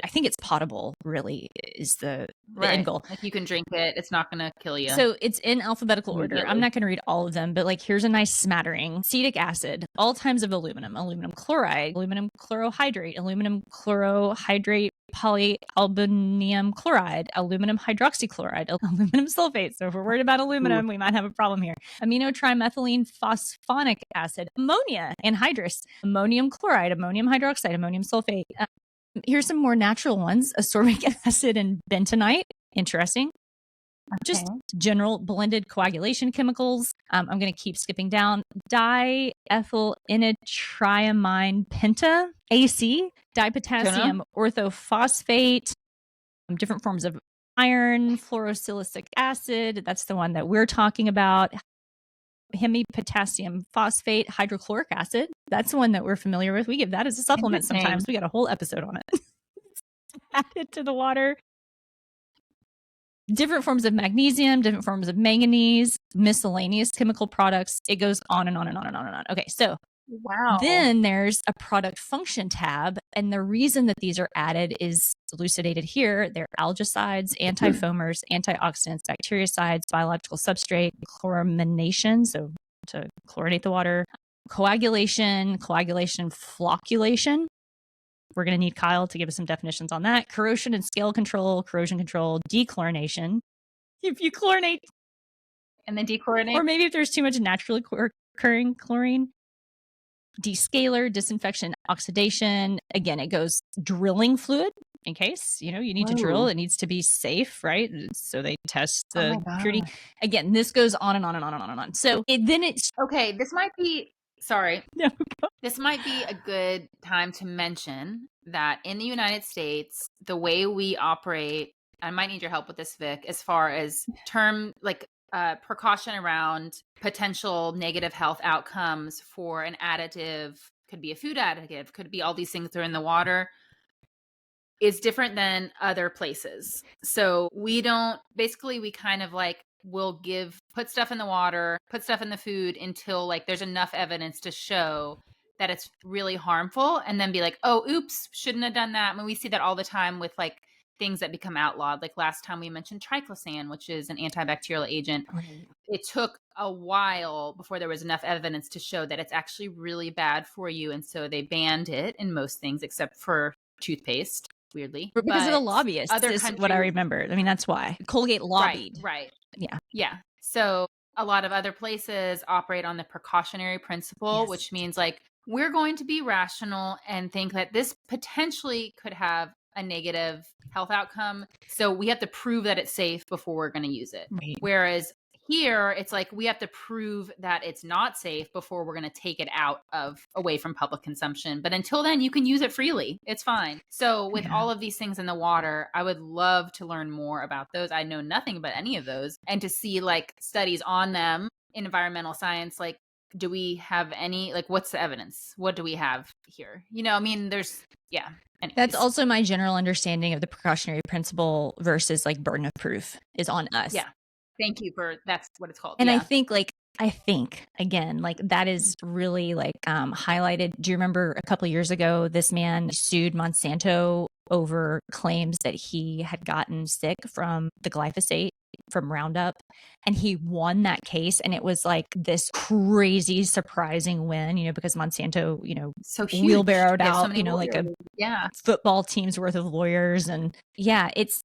I think it's potable, really, is the end goal. Like you can drink it. It's not going to kill you. So it's in alphabetical order. I'm not going to read all of them, but like here's a nice smattering. Acetic acid, all types of aluminum, aluminum chloride, aluminum chlorohydrate, aluminum chlorohydrate polyalbanium chloride, aluminum hydroxychloride, aluminum sulfate. So if we're worried about aluminum, we might have a problem here. Amino trimethylene phosphonic acid, ammonia anhydrous, ammonium chloride, ammonium hydroxide, ammonium sulfate. Here's some more natural ones: ascorbic acid and bentonite. Interesting. Just general blended coagulation chemicals. I'm going to keep skipping down. Diethyleneditriamine penta, AC, dipotassium orthophosphate, different forms of iron, fluorosilicic acid. That's the one that we're talking about. Hemipotassium phosphate, hydrochloric acid. That's the one that we're familiar with. We give that as a supplement sometimes. We got a whole episode on it. Added to the water. Different forms of magnesium, different forms of manganese, miscellaneous chemical products. It goes on and on and on and on and on. Okay, so then there's a product function tab. And the reason that these are added is elucidated here. They're algicides, antifoamers, antioxidants, bactericides, biological substrate, chloramination, so to chlorinate the water, coagulation, flocculation. We're going to need Kyle to give us some definitions on that. Corrosion and scale control, corrosion control, dechlorination. If you chlorinate and then dechlorinate, or maybe if there's too much naturally occurring chlorine. Descaler, disinfection, oxidation. Again, it goes drilling fluid in case, you need to drill. It needs to be safe, right? So they test the purity. Again, this goes on and on and on and on and on. So okay, this might be, sorry. No, this might be a good time to mention that in the United States, the way we operate, I might need your help with this, Vic, as far as precaution around potential negative health outcomes for an additive, could be a food additive, could be all these things that are in the water, is different than other places. So we kind of like will put stuff in the water, put stuff in the food until like there's enough evidence to show that it's really harmful, and then be like, oh, oops, shouldn't have done that. I mean, we see that all the time with like things that become outlawed. Like last time we mentioned triclosan, which is an antibacterial agent. Right. It took a while before there was enough evidence to show that it's actually really bad for you. And so they banned it in most things except for toothpaste, weirdly. Because of the lobbyists, is what I remember. I mean, that's why. Colgate lobbied. Right. Yeah. Yeah. So a lot of other places operate on the precautionary principle, which means like we're going to be rational and think that this potentially could have a negative health outcome. So we have to prove that it's safe before we're going to use it. Right. Whereas here, it's like we have to prove that it's not safe before we're going to take it away from public consumption. But until then, you can use it freely. It's fine. So with all of these things in the water, I would love to learn more about those. I know nothing about any of those, and to see like studies on them in environmental science. Like, do we have any, like, what's the evidence? What do we have here? I mean, there's, Anyways. That's also my general understanding of the precautionary principle versus like burden of proof is on us. Yeah. Thank you that's what it's called. And I think again, like that is really like highlighted. Do you remember a couple of years ago, this man sued Monsanto over claims that he had gotten sick from the glyphosate from Roundup, and he won that case, and it was like this crazy surprising win, because Monsanto, so wheelbarrowed out, like a yeah. football team's worth of lawyers. And yeah, it's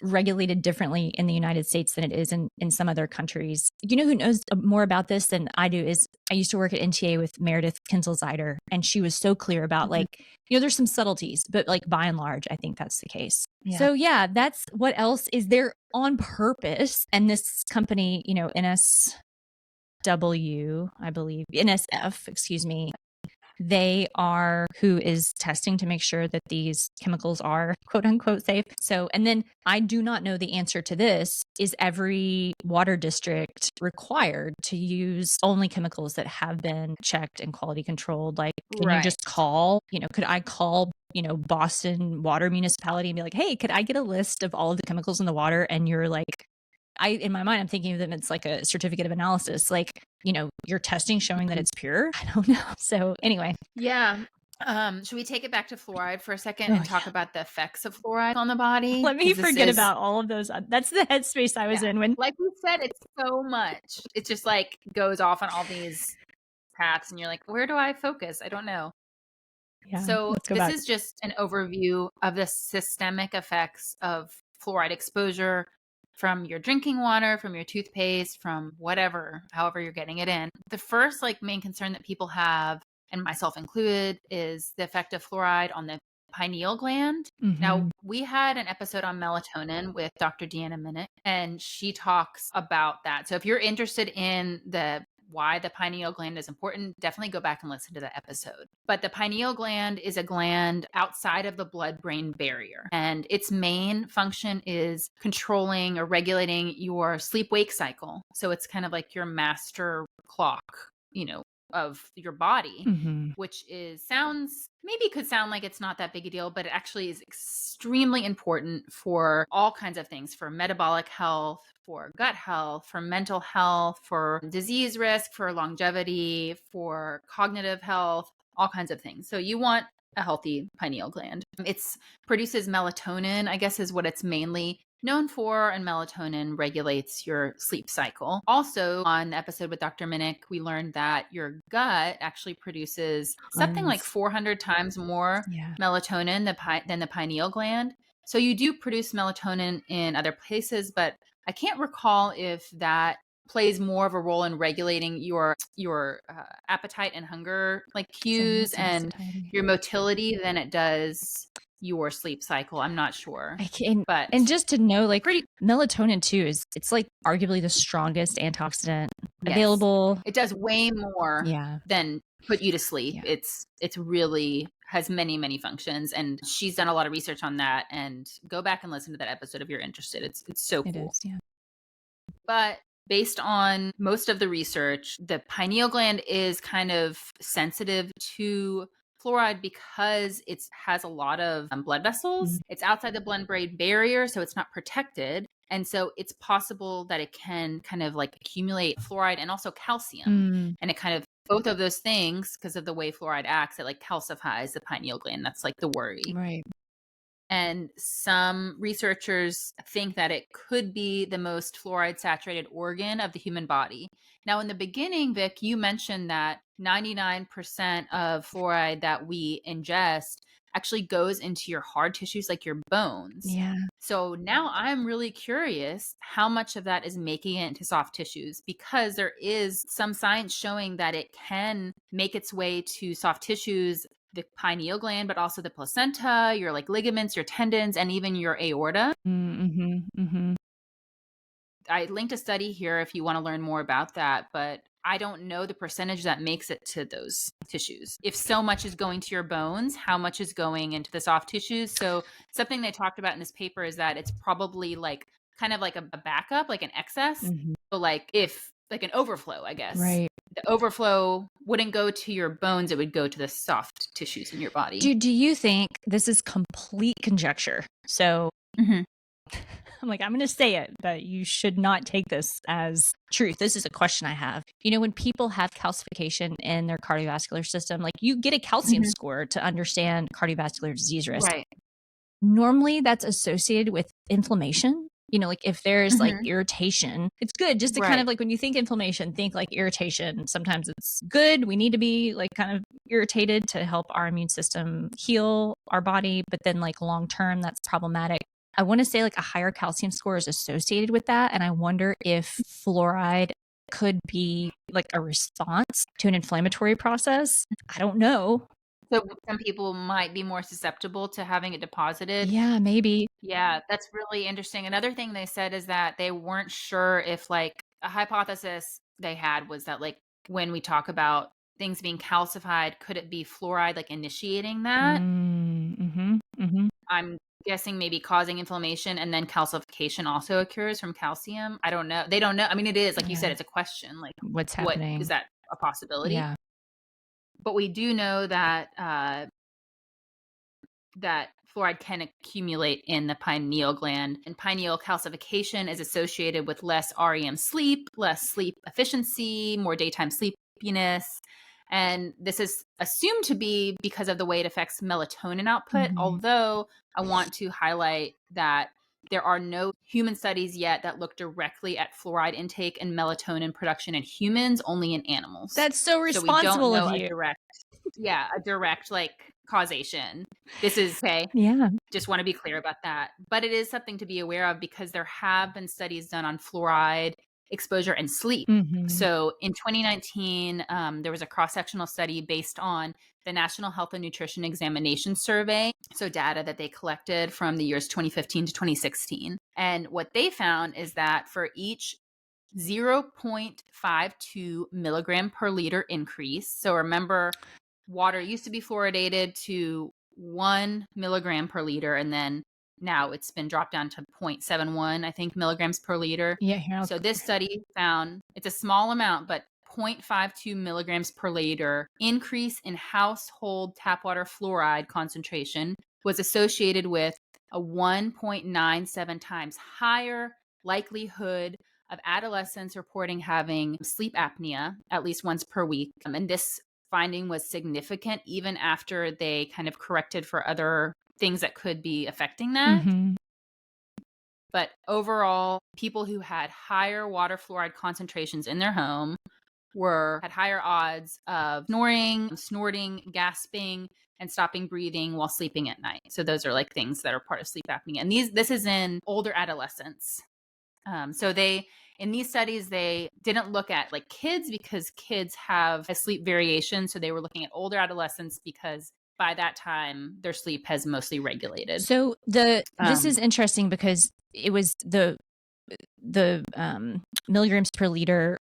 regulated differently in the United States than it is in some other countries. You know who knows more about this than I do is I used to work at NTA with Meredith Kinzelsider, and she was so clear about like, there's some subtleties, but like by and large, I think that's the case. Yeah. So yeah, that's what else is there on purpose. And this company, NSF, excuse me, they are who is testing to make sure that these chemicals are quote unquote safe. So, and then I do not know the answer to this. Is every water district required to use only chemicals that have been checked and quality controlled? Like, can you just call, could I call, Boston Water Municipality and be like, hey, could I get a list of all of the chemicals in the water? And you're like, in my mind, I'm thinking of them, it's like a certificate of analysis. Like, your testing showing that it's pure? I don't know. So anyway. Yeah. Should we take it back to fluoride for a second and talk Yeah. about the effects of fluoride on the body? Let me forget about all of those. That's the headspace I was in when. Like we said, it's so much. It just like goes off on all these paths, and you're like, where do I focus? I don't know. Yeah, So let's go this back. is just an overview of the systemic effects of fluoride exposure from your drinking water, from your toothpaste, from whatever, however you're getting it in. The first like main concern that people have, and myself included, is the effect of fluoride on the pineal gland. Now, we had an episode on melatonin with Dr. Deanna Minnick, and she talks about that. So if you're interested in why the pineal gland is important, definitely go back and listen to that episode. But the pineal gland is a gland outside of the blood-brain barrier, and its main function is controlling or regulating your sleep-wake cycle. So it's kind of like your master clock, of your body, which could sound like it's not that big a deal, but it actually is extremely important for all kinds of things, for metabolic health, for gut health, for mental health, for disease risk, for longevity, for cognitive health, all kinds of things. So you want a healthy pineal gland. It produces melatonin, I guess is what it's mainly known for, and melatonin regulates your sleep cycle. Also, on the episode with Dr. Minnick, we learned that your gut actually produces something like 400 times more melatonin than the pineal gland. So you do produce melatonin in other places, but I can't recall if that plays more of a role in regulating your appetite and hunger like cues and your motility than it does your sleep cycle. I'm not sure. And just to know, like, melatonin too it's like arguably the strongest antioxidant available. It does way more than put you to sleep. It's really has many functions, and she's done a lot of research on that, and go back and listen to that episode if you're interested. It's so cool. It is, But based on most of the research, the pineal gland is kind of sensitive to fluoride because it has a lot of blood vessels. It's outside the blood-brain barrier, so it's not protected. And so it's possible that it can kind of like accumulate fluoride and also calcium. And it kind of, both of those things, because of the way fluoride acts, it like calcifies the pineal gland. That's like the worry. Right. And some researchers think that it could be the most fluoride saturated organ of the human body. Now, in the beginning, Vic, you mentioned that 99% of fluoride that we ingest actually goes into your hard tissues, like your bones. Yeah. So now I'm really curious how much of that is making it into soft tissues, because there is some science showing that it can make its way to soft tissues, the pineal gland, but also the placenta, your like ligaments, your tendons, and even your aorta. I linked a study here if you want to learn more about that, but I don't know the percentage that makes it to those tissues. If so much is going to your bones, how much is going into the soft tissues? So something they talked about in this paper is that it's probably like kind of like a backup, like an excess. So like if like an overflow, I guess. Right. The overflow wouldn't go to your bones, it would go to the soft tissues in your body. Do you think this is complete conjecture? So I'm like, I'm going to say it, but you should not take this as truth. This is a question I have. When people have calcification in their cardiovascular system, like you get a calcium score to understand cardiovascular disease risk. Right. Normally that's associated with inflammation. Like if there's like irritation, it's good just to kind of like, when you think inflammation, think like irritation. Sometimes it's good. We need to be like kind of irritated to help our immune system heal our body. But then like long term, that's problematic. I want to say like a higher calcium score is associated with that. And I wonder if fluoride could be like a response to an inflammatory process. I don't know. So some people might be more susceptible to having it deposited. Yeah, maybe. Yeah, that's really interesting. Another thing they said is that they weren't sure if like a hypothesis they had was that like when we talk about things being calcified, could it be fluoride like initiating that? I'm guessing maybe causing inflammation, and then calcification also occurs from calcium. I don't know. They don't know. I mean, it is like you said, it's a question. Like what's happening? What is that a possibility? Yeah. But we do know that that fluoride can accumulate in the pineal gland. And pineal calcification is associated with less REM sleep, less sleep efficiency, more daytime sleepiness. And this is assumed to be because of the way it affects melatonin output, although I want to highlight that there are no human studies yet that look directly at fluoride intake and melatonin production in humans, only in animals. That's so So we don't responsible know of a you. direct like causation. This is okay. Yeah. Just want to be clear about that. But it is something to be aware of because there have been studies done on fluoride exposure and sleep. So in 2019, there was a cross-sectional study based on the National Health and Nutrition Examination Survey, so data that they collected from the years 2015 to 2016. And what they found is that for each 0.52 milligram per liter increase, so remember, water used to be fluoridated to 1 milligram per liter, and then now it's been dropped down to 0.71, I think, milligrams per liter. Yeah, here So this study found it's a small amount, but 0.52 milligrams per liter increase in household tap water fluoride concentration was associated with a 1.97 times higher likelihood of adolescents reporting having sleep apnea at least once per week. And this finding was significant even after they kind of corrected for other things that could be affecting that. But overall, people who had higher water fluoride concentrations in their home had higher odds of snoring, snorting, gasping, and stopping breathing while sleeping at night. So those are like things that are part of sleep apnea. And this is in older adolescents. So in these studies, they didn't look at like kids because kids have a sleep variation. So they were looking at older adolescents because by that time their sleep has mostly regulated. So this is interesting because it was the milligrams per liter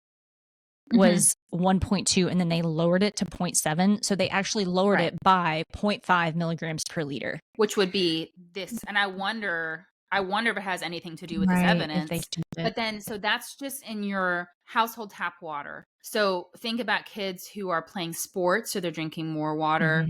was 1.2 and then they lowered it to 0.7. So they actually lowered it by 0.5 milligrams per liter. Which would be this. And I wonder if it has anything to do with this evidence. But then, so that's just in your household tap water. So think about kids who are playing sports, so they're drinking more water.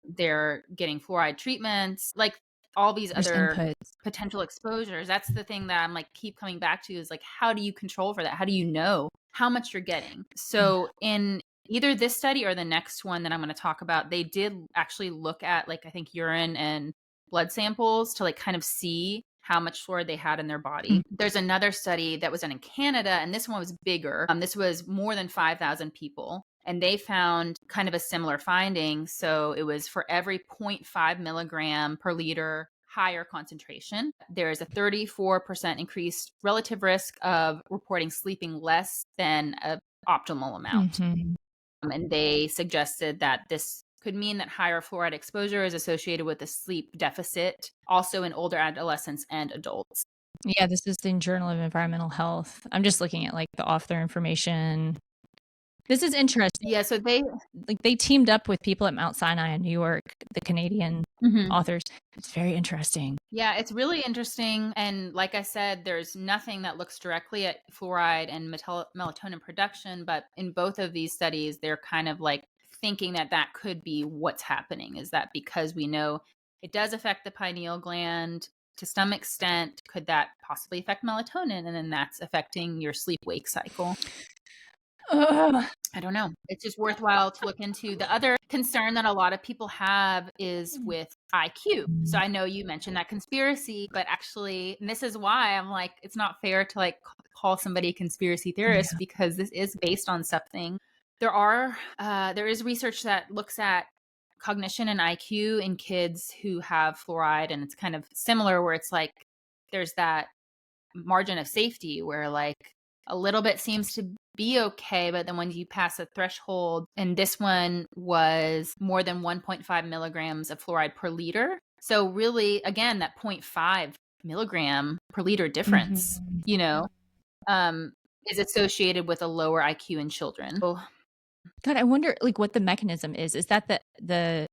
They're getting fluoride treatments, like all these other potential exposures. That's the thing that I'm like, keep coming back to is like, how do you control for that? How do you know how much you're getting? So in either this study or the next one that I'm going to talk about, they did actually look at like, I think urine and blood samples to like kind of see how much fluoride they had in their body. There's another study that was done in Canada, and this one was bigger. This was more than 5,000 people. And they found kind of a similar finding. So it was for every 0.5 milligram per liter higher concentration, there is a 34% increased relative risk of reporting sleeping less than an optimal amount. And they suggested that this could mean that higher fluoride exposure is associated with a sleep deficit, also in older adolescents and adults. Yeah, this is the Journal of Environmental Health. I'm just looking at like the author information. This is interesting. Yeah, so they teamed up with people at Mount Sinai in New York, the Canadian authors. It's very interesting. Yeah, it's really interesting. And like I said, there's nothing that looks directly at fluoride and melatonin production. But in both of these studies, they're kind of like thinking that could be what's happening, is that because we know it does affect the pineal gland to some extent, could that possibly affect melatonin? And then that's affecting your sleep-wake cycle. I don't know. It's just worthwhile to look into. The other concern that a lot of people have is with IQ. So I know you mentioned that conspiracy, but actually, and this is why I'm like, it's not fair to like call somebody a conspiracy theorist because this is based on something. There is research that looks at cognition and IQ in kids who have fluoride, and it's kind of similar where it's like there's that margin of safety where like a little bit seems to be okay, but then when you pass a threshold, and this one was more than 1.5 milligrams of fluoride per liter. So really, again, that 0.5 milligram per liter difference, is associated with a lower IQ in children. So, God, I wonder like what the mechanism is. Is that the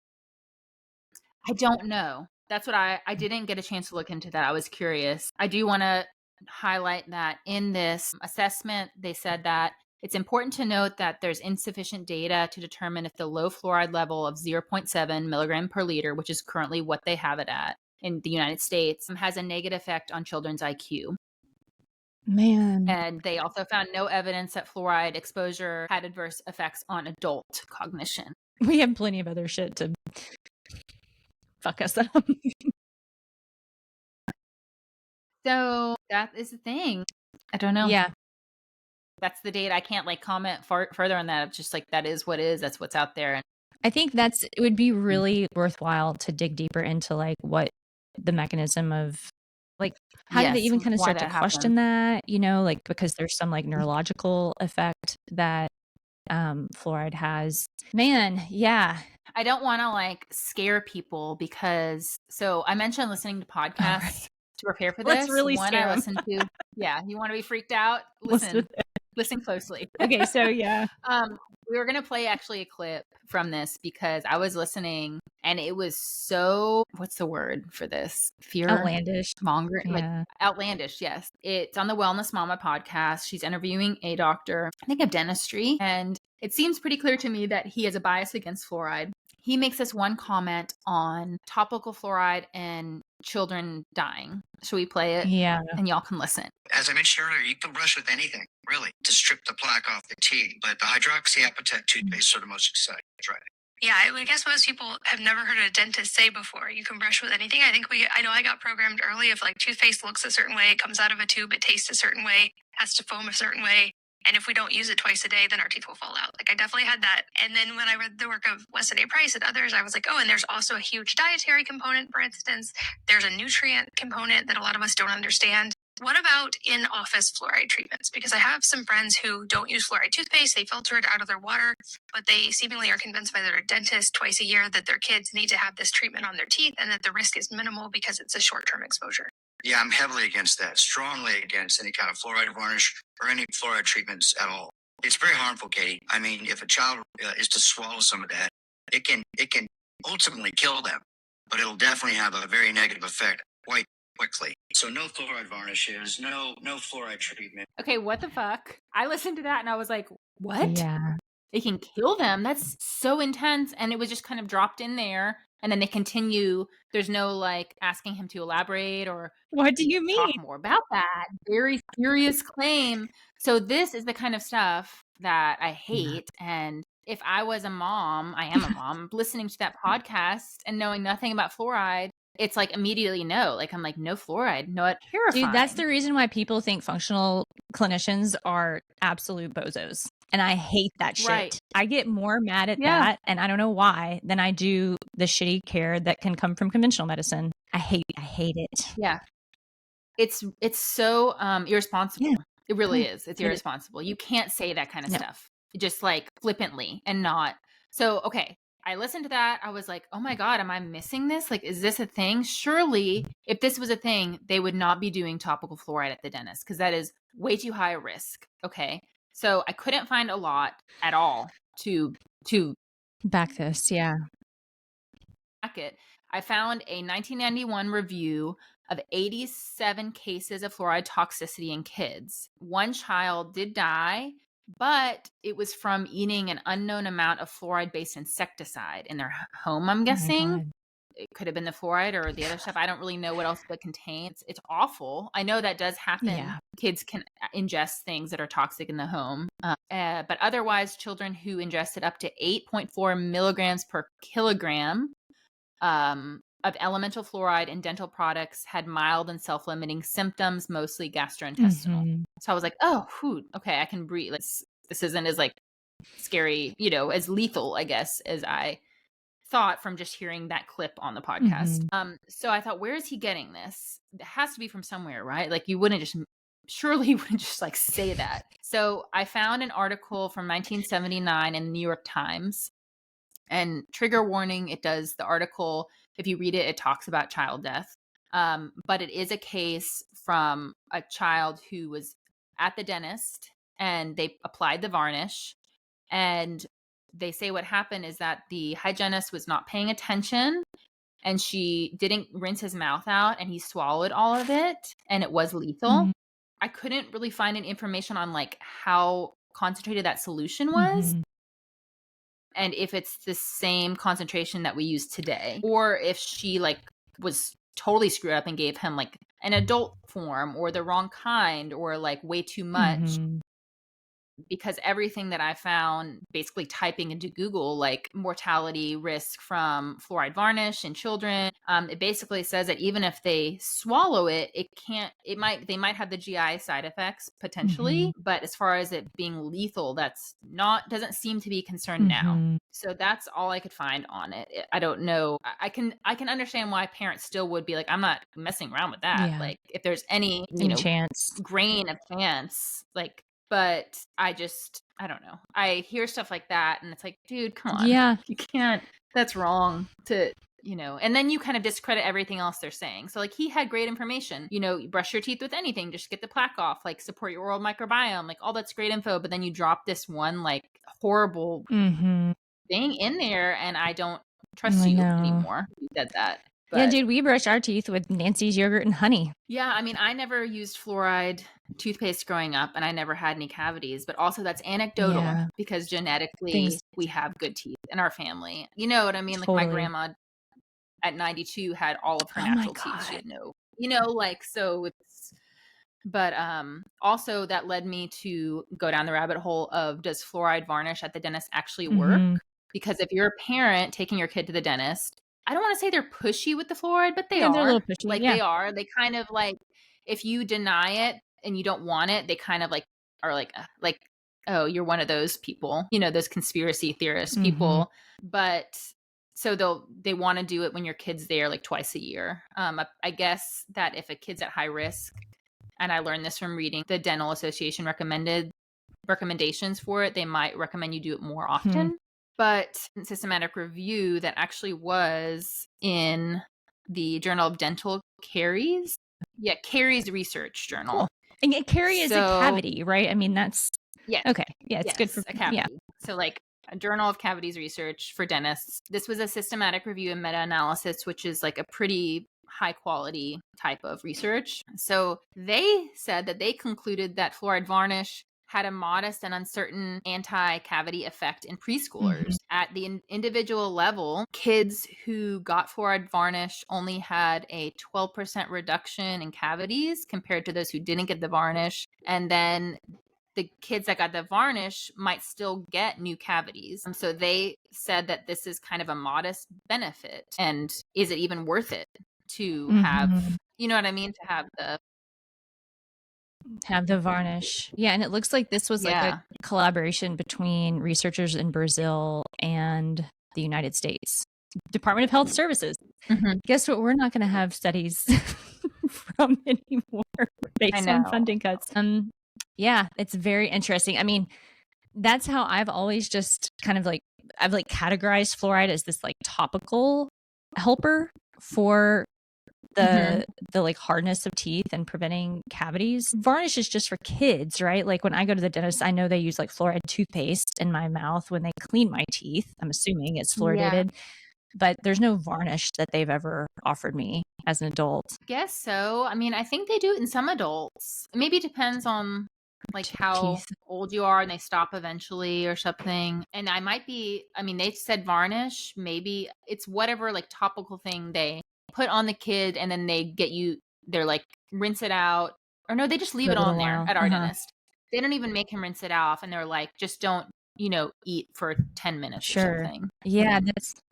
I don't know. That's what I didn't get a chance to look into that. I was curious. I do want to highlight that in this assessment, they said that It's important to note that there's insufficient data to determine if the low fluoride level of 0.7 milligram per liter, which is currently what they have it at in the United States, has a negative effect on children's IQ. Man. And they also found no evidence that fluoride exposure had adverse effects on adult cognition. We have plenty of other shit to fuck us up. So that is the thing. I don't know. Yeah. That's the date. I can't like comment further on that. It's just like that is what is. That's what's out there. I think it would be really worthwhile to dig deeper into like what the mechanism of like how do they even kind of start to question that, you know, like because there's some like neurological effect that fluoride has. Man, yeah. I don't want to like scare people because so I mentioned listening to podcasts to prepare for this. Let's really one scare I listened to. Yeah, you want to be freaked out? Listen closely. Okay, so yeah. We were going to play actually a clip from this because I was listening and it was so, what's the word for this? Fear? Outlandish. Monger? Yeah. Like outlandish, yes. It's on the Wellness Mama podcast. She's interviewing a doctor, I think of dentistry. And it seems pretty clear to me that he has a bias against fluoride. He makes this one comment on topical fluoride and children dying. Should we play it? Yeah. And y'all can listen. As I mentioned earlier, you can brush with anything, really, to strip the plaque off the teeth. But the hydroxyapatite toothpaste are the most exciting. Try it. Yeah, I guess most people have never heard a dentist say before, you can brush with anything. I know I got programmed early of like toothpaste looks a certain way, it comes out of a tube, it tastes a certain way, has to foam a certain way. And if we don't use it twice a day, then our teeth will fall out. Like I definitely had that. And then when I read the work of Weston A. Price and others, I was like, oh, and there's also a huge dietary component, for instance. There's a nutrient component that a lot of us don't understand. What about in-office fluoride treatments? Because I have some friends who don't use fluoride toothpaste. They filter it out of their water, but they seemingly are convinced by their dentist twice a year that their kids need to have this treatment on their teeth and that the risk is minimal because it's a short-term exposure. Yeah, I'm heavily against that, strongly against any kind of fluoride varnish or any fluoride treatments at all. It's very harmful, Katie. I mean, if a child is to swallow some of that, it can ultimately kill them, but it'll definitely have a very negative effect quite quickly. So no fluoride varnishes, no fluoride treatment. Okay, what the fuck? I listened to that and I was like, what? Yeah. It can kill them. That's so intense. And it was just kind of dropped in there. And then they continue. There's no like asking him to elaborate or what do you mean? Talk more about that. Very serious claim. So this is the kind of stuff that I hate. And if I was a mom, I am a mom, listening to that podcast and knowing nothing about fluoride, it's like immediately no. Like I'm like, no fluoride, no, terrifying. Dude, that's the reason why people think functional clinicians are absolute bozos. And I hate that shit. Right. I get more mad at that, and I don't know why, than I do the shitty care that can come from conventional medicine. I hate it. Yeah. It's so irresponsible. Yeah. It really is. It's irresponsible. You can't say that kind of stuff just like flippantly and not. So, okay. I listened to that. I was like, oh my God, am I missing this? Like, is this a thing? Surely, if this was a thing, they would not be doing topical fluoride at the dentist because that is way too high a risk. Okay. So I couldn't find a lot at all to back this. Yeah. Back it. I found a 1991 review of 87 cases of fluoride toxicity in kids. One child did die, but it was from eating an unknown amount of fluoride-based insecticide in their home, I'm guessing. It could have been the fluoride or the other stuff. I don't really know what else it contains. It's awful. I know that does happen. Yeah. Kids can ingest things that are toxic in the home. But otherwise, children who ingested up to 8.4 milligrams per kilogram of elemental fluoride in dental products had mild and self-limiting symptoms, mostly gastrointestinal. Mm-hmm. So I was like, oh, okay, I can breathe. This isn't as like scary, as lethal, I guess, as I thought from just hearing that clip on the podcast. Mm-hmm. So I thought, where is he getting this? It has to be from somewhere, right? Like you wouldn't just like say that. So I found an article from 1979 in the New York Times. And trigger warning, the article, if you read it, it talks about child death. But it is a case from a child who was at the dentist and they applied the varnish. And they say what happened is that the hygienist was not paying attention and she didn't rinse his mouth out and he swallowed all of it and it was lethal. Mm-hmm. I couldn't really find any information on like how concentrated that solution was. Mhm. And if it's the same concentration that we use today, or if she like was totally screwed up and gave him like an adult form or the wrong kind or like way too much. Mhm. Because everything that I found basically typing into Google, like mortality risk from fluoride varnish in children, it basically says that even if they swallow it, they might have the GI side effects potentially, but as far as it being lethal, doesn't seem to be concerned now. Mhm. So that's all I could find on it. I don't know. I can understand why parents still would be like, I'm not messing around with that. Yeah. Like if there's any, Any chance. grain of chance, like, but I don't know. I hear stuff like that and it's like, dude, come on. Yeah. You can't, that's wrong to, and then you kind of discredit everything else they're saying. So like he had great information, you brush your teeth with anything, just get the plaque off, like support your oral microbiome, like all that's great info. But then you drop this one like horrible Mhm. thing in there and I don't trust you anymore. You said that. Yeah, But dude, we brush our teeth with Nancy's yogurt and honey. yeah, I mean, I never used fluoride toothpaste growing up and I never had any cavities, but also that's anecdotal Yeah. because genetically Things- we have good teeth in our family. You know what I mean? Like my Totally. grandma at 92 had all of her Oh my natural teeth. She had no, like, so it's, but also that led me to go down the rabbit hole of, does fluoride varnish at the dentist actually work? Mhm. Because if you're a parent taking your kid to the dentist, I don't want to say they're pushy with the fluoride, but they Yeah, are. they're a little pushy, Like yeah. they are. They kind of like, if you deny it and you don't want it, they kind of like are like, oh, you're one of those people, those conspiracy theorist people. But so they want to do it when your kid's there like twice a year. I guess that if a kid's at high risk, and I learned this from reading the Dental Association recommendations for it, they might recommend you do it more often. But systematic review that actually was in the Journal of Dental Caries. Yeah, Caries Research Journal. Cool. And carie is a cavity, right? I mean, that's okay. Yeah, it's good for a cavity. Yeah. So like a Journal of Cavities Research for dentists. This was a systematic review and meta-analysis, which is like a pretty high quality type of research. So they said that they concluded that fluoride varnish had a modest and uncertain anti-cavity effect in preschoolers. At the individual level, kids who got fluoride varnish only had a 12% reduction in cavities compared to those who didn't get the varnish. And then the kids that got the varnish might still get new cavities. So they said that this is kind of a modest benefit. And is it even worth it to have, you know what I mean? To have the varnish. Yeah, and it looks like this was like a collaboration between researchers in Brazil and the United States. Department of Health Services. Guess what? We're not going to have studies from anymore based on funding cuts. Yeah, it's very interesting. I mean, that's how I've always just kind of like, I've like categorized fluoride as this like topical helper for the like hardness of teeth and preventing cavities. Varnish is just for kids, right? Like when I go to the dentist, I know they use like fluoride toothpaste in my mouth when they clean my teeth. I'm assuming it's fluoridated, but there's no varnish that they've ever offered me as an adult. I guess so. I mean, I think they do it in some adults. Maybe it depends on like how old you are and they stop eventually or something. And they said varnish, maybe it's whatever like topical thing they put on the kid and then they're like rinse it out, or no, they just leave it on there at our dentist. They don't even make him rinse it off, and they're like, just don't eat for 10 minutes or something. Yeah,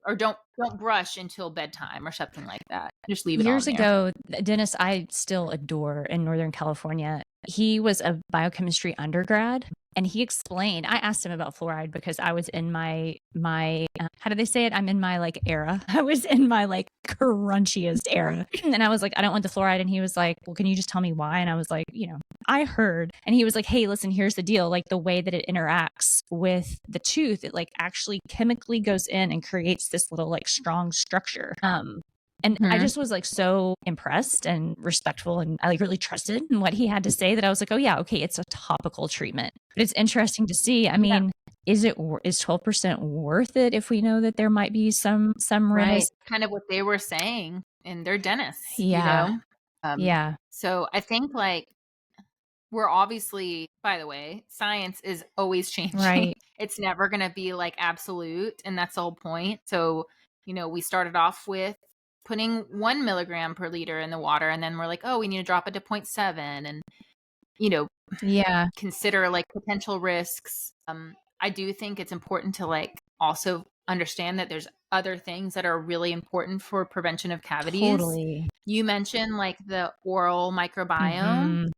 or don't brush until bedtime or something like that. Just leave it years on there. ago, a dentist I still adore in Northern California, he was a biochemistry undergrad, and he explained, I asked him about fluoride because I was in my how do they say it? I'm in my like era. I was in my like crunchiest era. And I was like, I don't want the fluoride. And he was like, well, can you just tell me why? And I was like, I heard. And he was like, hey, listen, here's the deal. Like the way that it interacts with the tooth, it like actually chemically goes in and creates this little like strong structure. And I just was like so impressed and respectful, and I like really trusted in what he had to say that I was like, oh yeah, okay, it's a topical treatment. But it's interesting to see. I mean, is 12% worth it if we know that there might be some risk? Kind of what they were saying in their dentists. Yeah. So I think like we're obviously, by the way, science is always changing. Right. It's never going to be like absolute. And that's the whole point. So, we started off with putting 1 milligram per liter in the water. And then we're like, oh, we need to drop it to 0.7 and, Yeah. consider like potential risks. I do think it's important to like also understand that there's other things that are really important for prevention of cavities. Totally. You mentioned like the oral microbiome.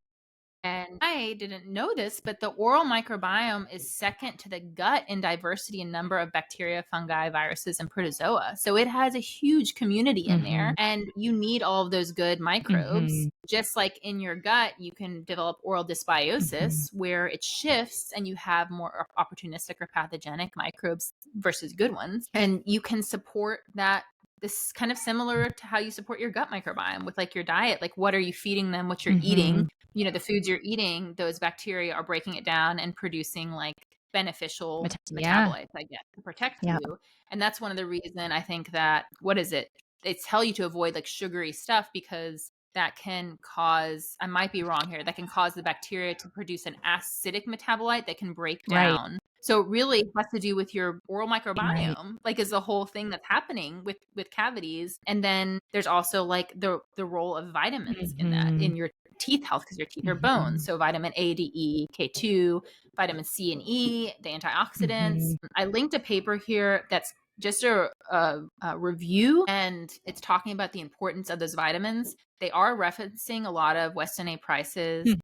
And I didn't know this, but the oral microbiome is second to the gut in diversity and number of bacteria, fungi, viruses, and protozoa. So it has a huge community in there, and you need all of those good microbes. Just like in your gut, you can develop oral dysbiosis where it shifts and you have more opportunistic or pathogenic microbes versus good ones. And you can support that. This is kind of similar to how you support your gut microbiome with like your diet. Like, what are you feeding them? What you're eating? The foods you're eating, those bacteria are breaking it down and producing like beneficial metabolites, I guess, to protect you. And that's one of the reason I think that, they tell you to avoid like sugary stuff because that can cause, I might be wrong here, that can cause the bacteria to produce an acidic metabolite that can break down. Right. So it really has to do with your oral microbiome, like is the whole thing that's happening with cavities. And then there's also like the role of vitamins in that, in your teeth health, because your teeth are bones. So vitamin A, D, E, K2, vitamin C and E, the antioxidants. I linked a paper here that's just a review, and it's talking about the importance of those vitamins. They are referencing a lot of Weston A. Price's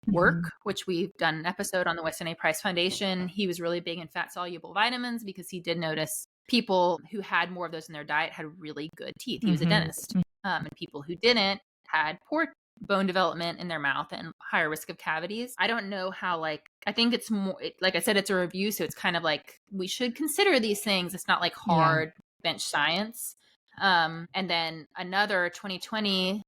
work, which we've done an episode on the Weston A. Price Foundation. He was really big in fat soluble vitamins because he did notice people who had more of those in their diet had really good teeth. He was a dentist. And people who didn't had poor bone development in their mouth and higher risk of cavities. I don't know how, I think it's more, like I said, it's a review. So it's kind of like, we should consider these things. It's not like hard bench science. And then another 2020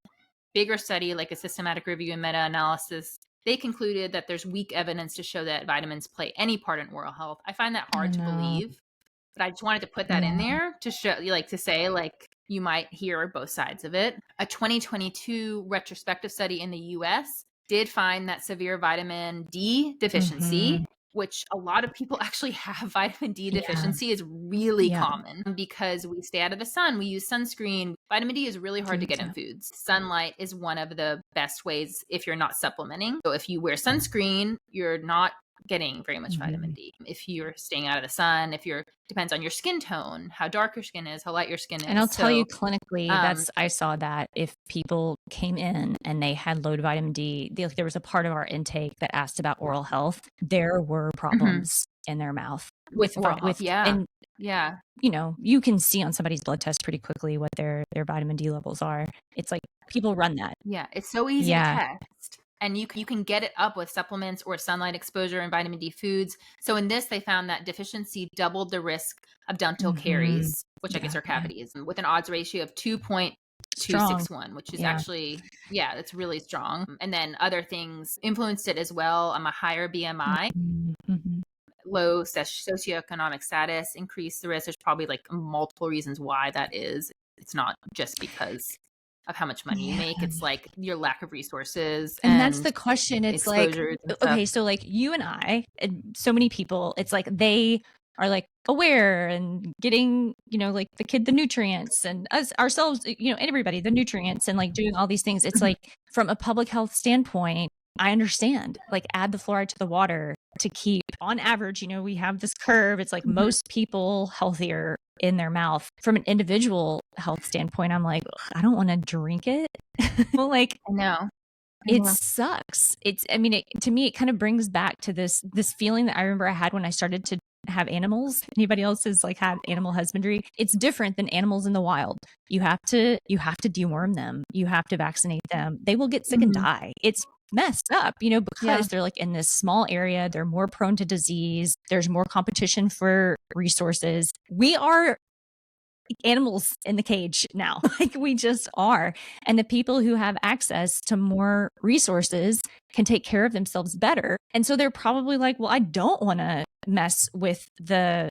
bigger study, like a systematic review and meta-analysis, they concluded that there's weak evidence to show that vitamins play any part in oral health. I find that hard to believe, but I just wanted to put that in there to show, to say, you might hear both sides of it. A 2022 retrospective study in the US did find that severe vitamin D deficiency, which a lot of people actually have vitamin D deficiency, is really common because we stay out of the sun. We use sunscreen. Vitamin D is really hard to get in foods. Sunlight is one of the best ways if you're not supplementing. So if you wear sunscreen, you're not getting very much vitamin D. If you're staying out of the sun, depends on your skin tone, how dark your skin is, how light your skin is. And I'll tell you clinically, I saw that if people came in and they had low vitamin D, there was a part of our intake that asked about oral health. There were problems in their mouth with and you can see on somebody's blood test pretty quickly what their vitamin D levels are. It's like people run that. Yeah, it's so easy to test. And you can get it up with supplements or sunlight exposure and vitamin D foods. So in this, they found that deficiency doubled the risk of dental caries, which I guess are cavities, with an odds ratio of 2.261, which is actually, that's really strong. And then other things influenced it as well. A higher BMI, low socioeconomic status increased the risk. There's probably multiple reasons why that is. It's not just because of how much money you make. It's your lack of resources. And that's the question. It's okay, so you and I and so many people, it's they are aware and getting, the kid, the nutrients, and us ourselves, and everybody, the nutrients, and doing all these things. It's from a public health standpoint, I understand, add the fluoride to the water to keep, on average, we have this curve. It's most people healthier in their mouth. From an individual health standpoint, I'm I don't want to drink it. Well, I know. It sucks. To me, it kind of brings back to this feeling that I remember I had when I started to have animals. Anybody else has had animal husbandry? It's different than animals in the wild. You have to deworm them. You have to vaccinate them. They will get sick and die. It's messed up, because they're in this small area. They're more prone to disease. There's more competition for resources. We are animals in the cage now. We just are. And the people who have access to more resources can take care of themselves better. And so they're probably well, I don't want to mess with the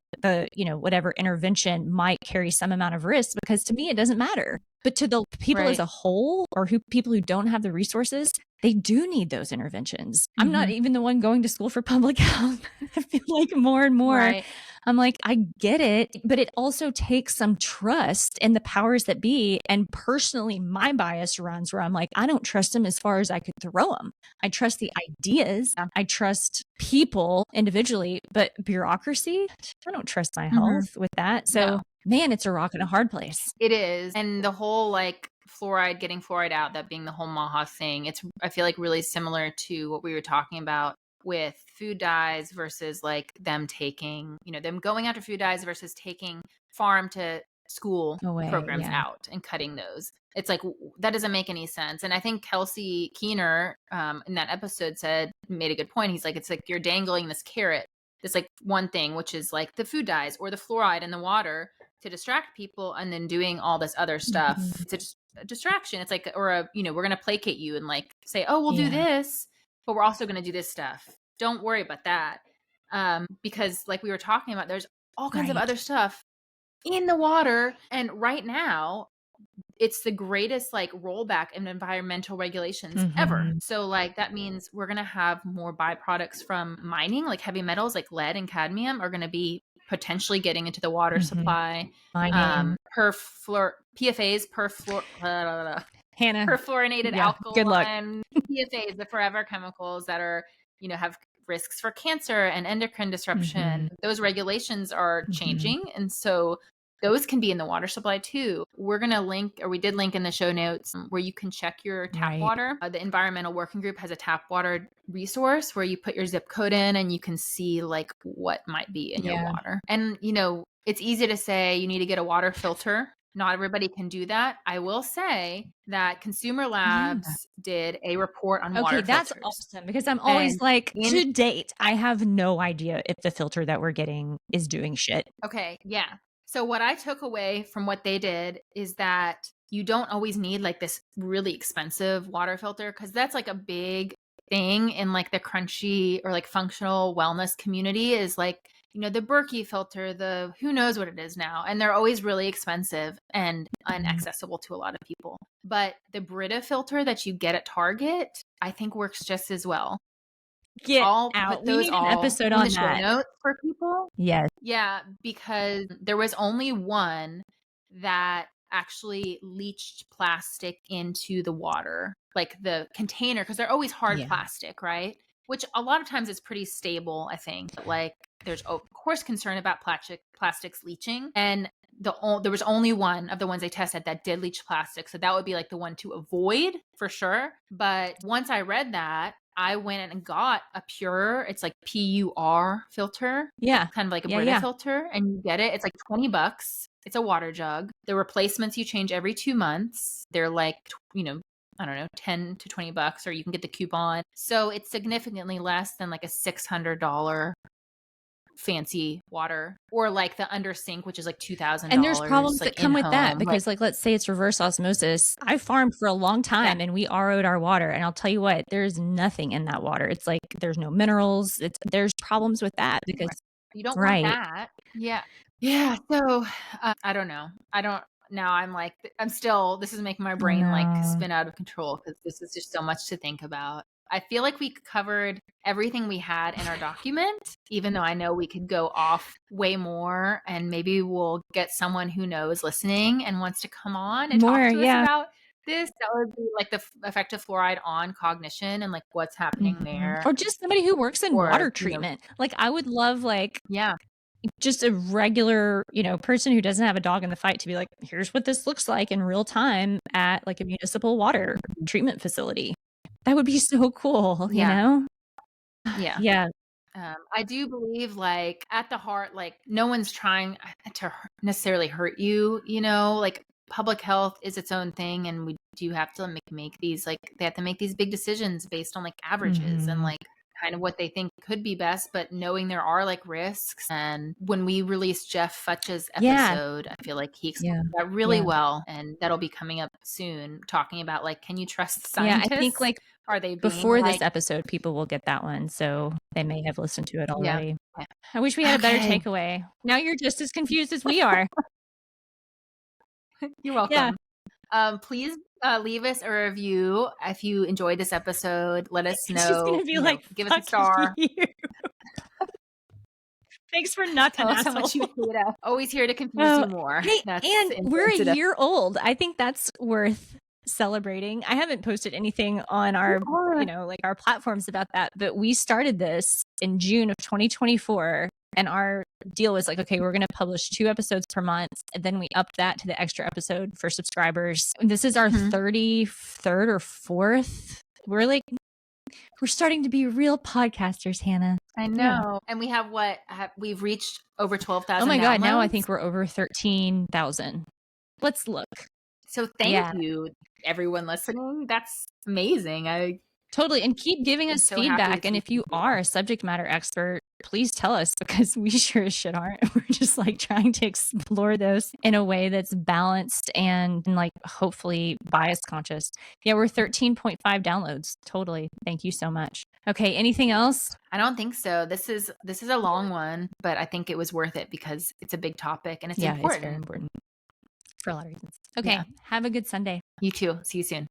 whatever intervention might carry some amount of risk, because to me, it doesn't matter. But to the people as a whole, or people who don't have the resources, they do need those interventions. I'm not even the one going to school for public health. I feel like more and more, Right. I'm like, I get it, but it also takes some trust in the powers that be. And personally, my bias runs where I'm like, I don't trust them as far as I could throw them. I trust the ideas. Yeah. I trust people individually, but bureaucracy, I don't trust my health with that. So, No. man, it's a rock and a hard place. It is. And the whole like fluoride, getting fluoride out, that being the whole MAHA thing, it's, I feel like, really similar to what we were talking about with food dyes versus like them taking, them going after food dyes versus taking farm to school programs out and cutting those. It's like, that doesn't make any sense. And I think Kelsey Keener in that episode made a good point. He's like, it's like you're dangling this carrot, this like one thing, which is like the food dyes or the fluoride in the water to distract people, and then doing all this other stuff. It's just a distraction. It's like, or we're going to placate you and like say, oh, we'll do this, but we're also going to do this stuff. Don't worry about that. Because like we were talking about, there's all kinds of other stuff in the water. And right now it's the greatest like rollback in environmental regulations ever. So like that means we're going to have more byproducts from mining, like heavy metals like lead and cadmium are going to be potentially getting into the water supply. PFAS, perfluorinated alkyl, good luck. and PFAS, the forever chemicals that are, have risks for cancer and endocrine disruption. Those regulations are changing. And so those can be in the water supply too. We're going to link, or we did link in the show notes, where you can check your tap water. The Environmental Working Group has a tap water resource where you put your zip code in and you can see like what might be in your water. And, it's easy to say you need to get a water filter. Not everybody can do that. I will say that Consumer Labs did a report on water filters. That's awesome, because I'm always like, to date, I have no idea if the filter that we're getting is doing shit. Okay. Yeah. So what I took away from what they did is that you don't always need like this really expensive water filter, because that's like a big thing in like the crunchy or like functional wellness community is like, the Berkey filter, the who knows what it is now. And they're always really expensive and inaccessible to a lot of people. But the Brita filter that you get at Target, I think works just as well. I'll put those an episode on the show notes for people. Yes. Yeah, because there was only one that actually leached plastic into the water, like the container, because they're always hard plastic, right? Which a lot of times is pretty stable, I think. But like there's of course concern about plastics leaching, and there was only one of the ones they tested that did leach plastic, so that would be like the one to avoid for sure. But once I read that, I went and got a pure, it's like PUR filter. Yeah. Kind of like a Brita filter, and you get it. It's like $20. It's a water jug. The replacements you change every 2 months. They're like, I don't know, $10 to $20, or you can get the coupon. So it's significantly less than like a $600 fancy water, or like the under sink, which is like $2,000. And there's problems like that come with that, because like, let's say it's reverse osmosis. I farmed for a long time and we RO'd our water, and I'll tell you what, there's nothing in that water. It's like there's no minerals. There's problems with that, because you don't want that. Yeah. So I don't know. Now I'm like, this is making my brain like spin out of control, because this is just so much to think about. I feel like we covered everything we had in our document, even though I know we could go off way more, and maybe we'll get someone who knows listening and wants to come on and talk to us about this. That would be like the effect of fluoride on cognition and like what's happening there. Or just somebody who works in water treatment. Like I would love just a regular, person who doesn't have a dog in the fight to be like, here's what this looks like in real time at like a municipal water treatment facility. That would be so cool, you know? Yeah. I do believe like at the heart, like no one's trying to necessarily hurt you, like public health is its own thing. And we do have to make these, like they have to make these big decisions based on like averages and like kind of what they think could be best, but knowing there are like risks. And when we released Jeff Futch's episode, I feel like he explained that really well, and that'll be coming up soon, talking about like, can you trust scientists? Yeah, I think like are they before this episode, people will get that one, so they may have listened to it already. Yeah. I wish we had a better takeaway. Now you're just as confused as we are. You're welcome. Please Leave us a review if you enjoyed this episode. Let us know. She's gonna be like, give us a "Fuck star. you." Thanks for nothing. Tell us how much you hate us. Always here to confuse you more. Hey, That's and we're a insensitive. year old. I think that's worth celebrating. I haven't posted anything on our, like our platforms about that, but we started this in June of 2024, and our deal was like, okay, we're going to publish 2 episodes per month, and then we upped that to the extra episode for subscribers. This is our 33rd or 4th. We're starting to be real podcasters, Hannah. I know. Yeah. And we have we've reached over 12,000. Oh my God. downloads. Now I think we're over 13,000. Let's look. So thank you, everyone listening. That's amazing. Totally. And keep giving us feedback. And if you are a subject matter expert, please tell us, because we sure as shit aren't. We're just like trying to explore this in a way that's balanced and like hopefully bias conscious. Yeah, we're 13.5 downloads. Totally. Thank you so much. Okay. Anything else? I don't think so. This is a long one, but I think it was worth it because it's a big topic and it's important. It's very important for a lot of reasons. Okay. Yeah. Have a good Sunday. You too. See you soon.